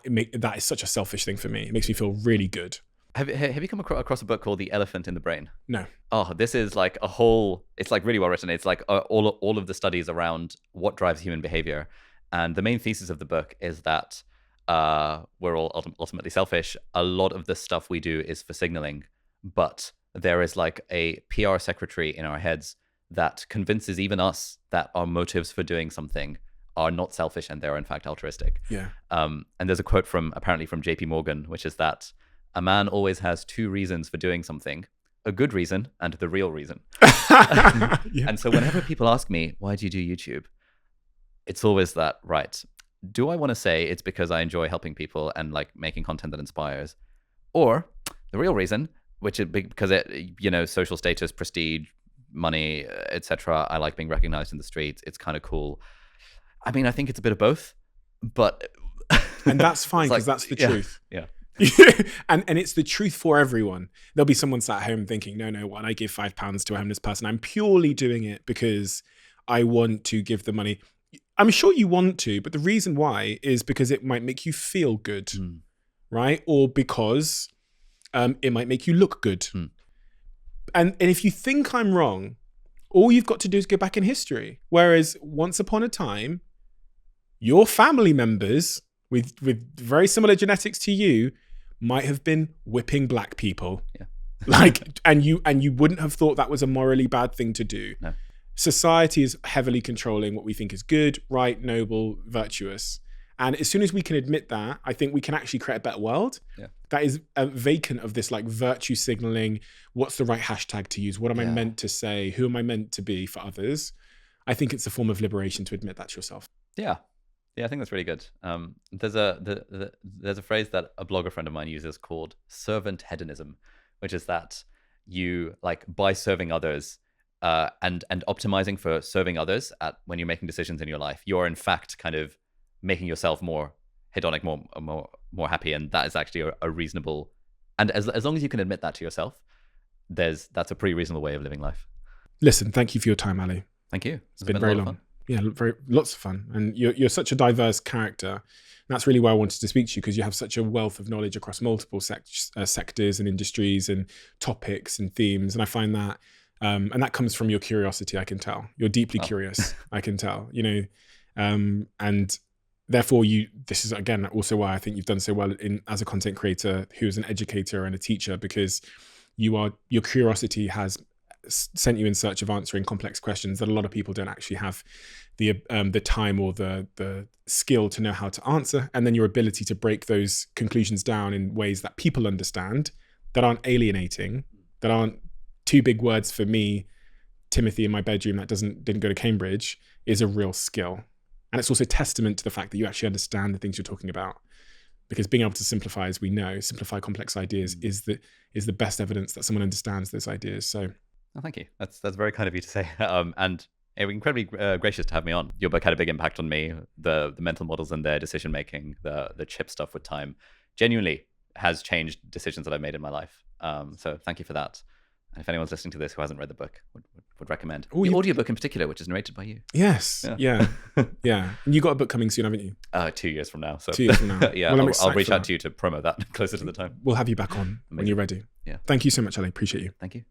is such a selfish thing for me. It makes me feel really good. Have you come across a book called The Elephant in the Brain? No. Oh, this is like it's like really well written. It's like all of the studies around what drives human behavior. And the main thesis of the book is that we're all ultimately selfish. A lot of the stuff we do is for signaling, but there is like a PR secretary in our heads that convinces even us that our motives for doing something are not selfish and they're in fact altruistic. Yeah. And there's a quote apparently from JP Morgan, which is that a man always has two reasons for doing something: a good reason and the real reason. And so whenever people ask me, why do you do YouTube? It's always that, right? Do I want to say it's because I enjoy helping people and like making content that inspires? Or the real reason, which is because social status, prestige, money, etc. I like being recognized in the streets. It's kind of cool. I mean, I think it's a bit of both, but and that's fine because that's the truth. Yeah. and it's the truth for everyone. There'll be someone sat at home thinking, no, when I give £5 to a homeless person, I'm purely doing it because I want to give the money. I'm sure you want to, but the reason why is because it might make you feel good, right? Or because it might make you look good. And if you think I'm wrong, all you've got to do is go back in history. Whereas once upon a time, your family members with very similar genetics to you might have been whipping black people. Yeah. and you wouldn't have thought that was a morally bad thing to do. No. Society is heavily controlling what we think is good, right, noble, virtuous. And as soon as we can admit that, I think we can actually create a better world. Yeah. That is vacant of this like virtue signaling. What's the right hashtag to use? What am I meant to say? Who am I meant to be for others? I think it's a form of liberation to admit that to yourself. Yeah. I think that's really good. There's a phrase that a blogger friend of mine uses called servant hedonism, which is that you like by serving others and optimizing for serving others when you're making decisions in your life, you're in fact kind of making yourself more hedonic, more happy, and that is actually a reasonable. And as long as you can admit that to yourself, that's a pretty reasonable way of living life. Listen, thank you for your time, Ali. Thank you. It's been very long. Yeah, lots of fun. And you're such a diverse character. And that's really why I wanted to speak to you, because you have such a wealth of knowledge across multiple sectors and industries and topics and themes. And I find that, and that comes from your curiosity, I can tell. You're deeply curious, I can tell, and therefore this is, again, also why I think you've done so well as a content creator who is an educator and a teacher, because your curiosity has sent you in search of answering complex questions that a lot of people don't actually have the time or the skill to know how to answer. And then your ability to break those conclusions down in ways that people understand, that aren't alienating, that aren't too big words for me, Timothy in my bedroom that didn't go to Cambridge, is a real skill. And it's also testament to the fact that you actually understand the things you're talking about. Because being able to simplify, as we know, simplify complex ideas is the best evidence that someone understands those ideas. So, oh, thank you. That's very kind of you to say. And incredibly gracious to have me on. Your book had a big impact on me. The mental models and their decision making, the chip stuff with time, genuinely has changed decisions that I've made in my life. So thank you for that. And if anyone's listening to this who hasn't read the book, would recommend the audiobook in particular, which is narrated by you. Yes. Yeah. And you got a book coming soon, haven't you? 2 years from now. So 2 years from now. Yeah, well, I'll reach out to you to promote that closer to the time. We'll have you back on when you're ready. Yeah. Thank you so much, Ali. Appreciate you. Thank you.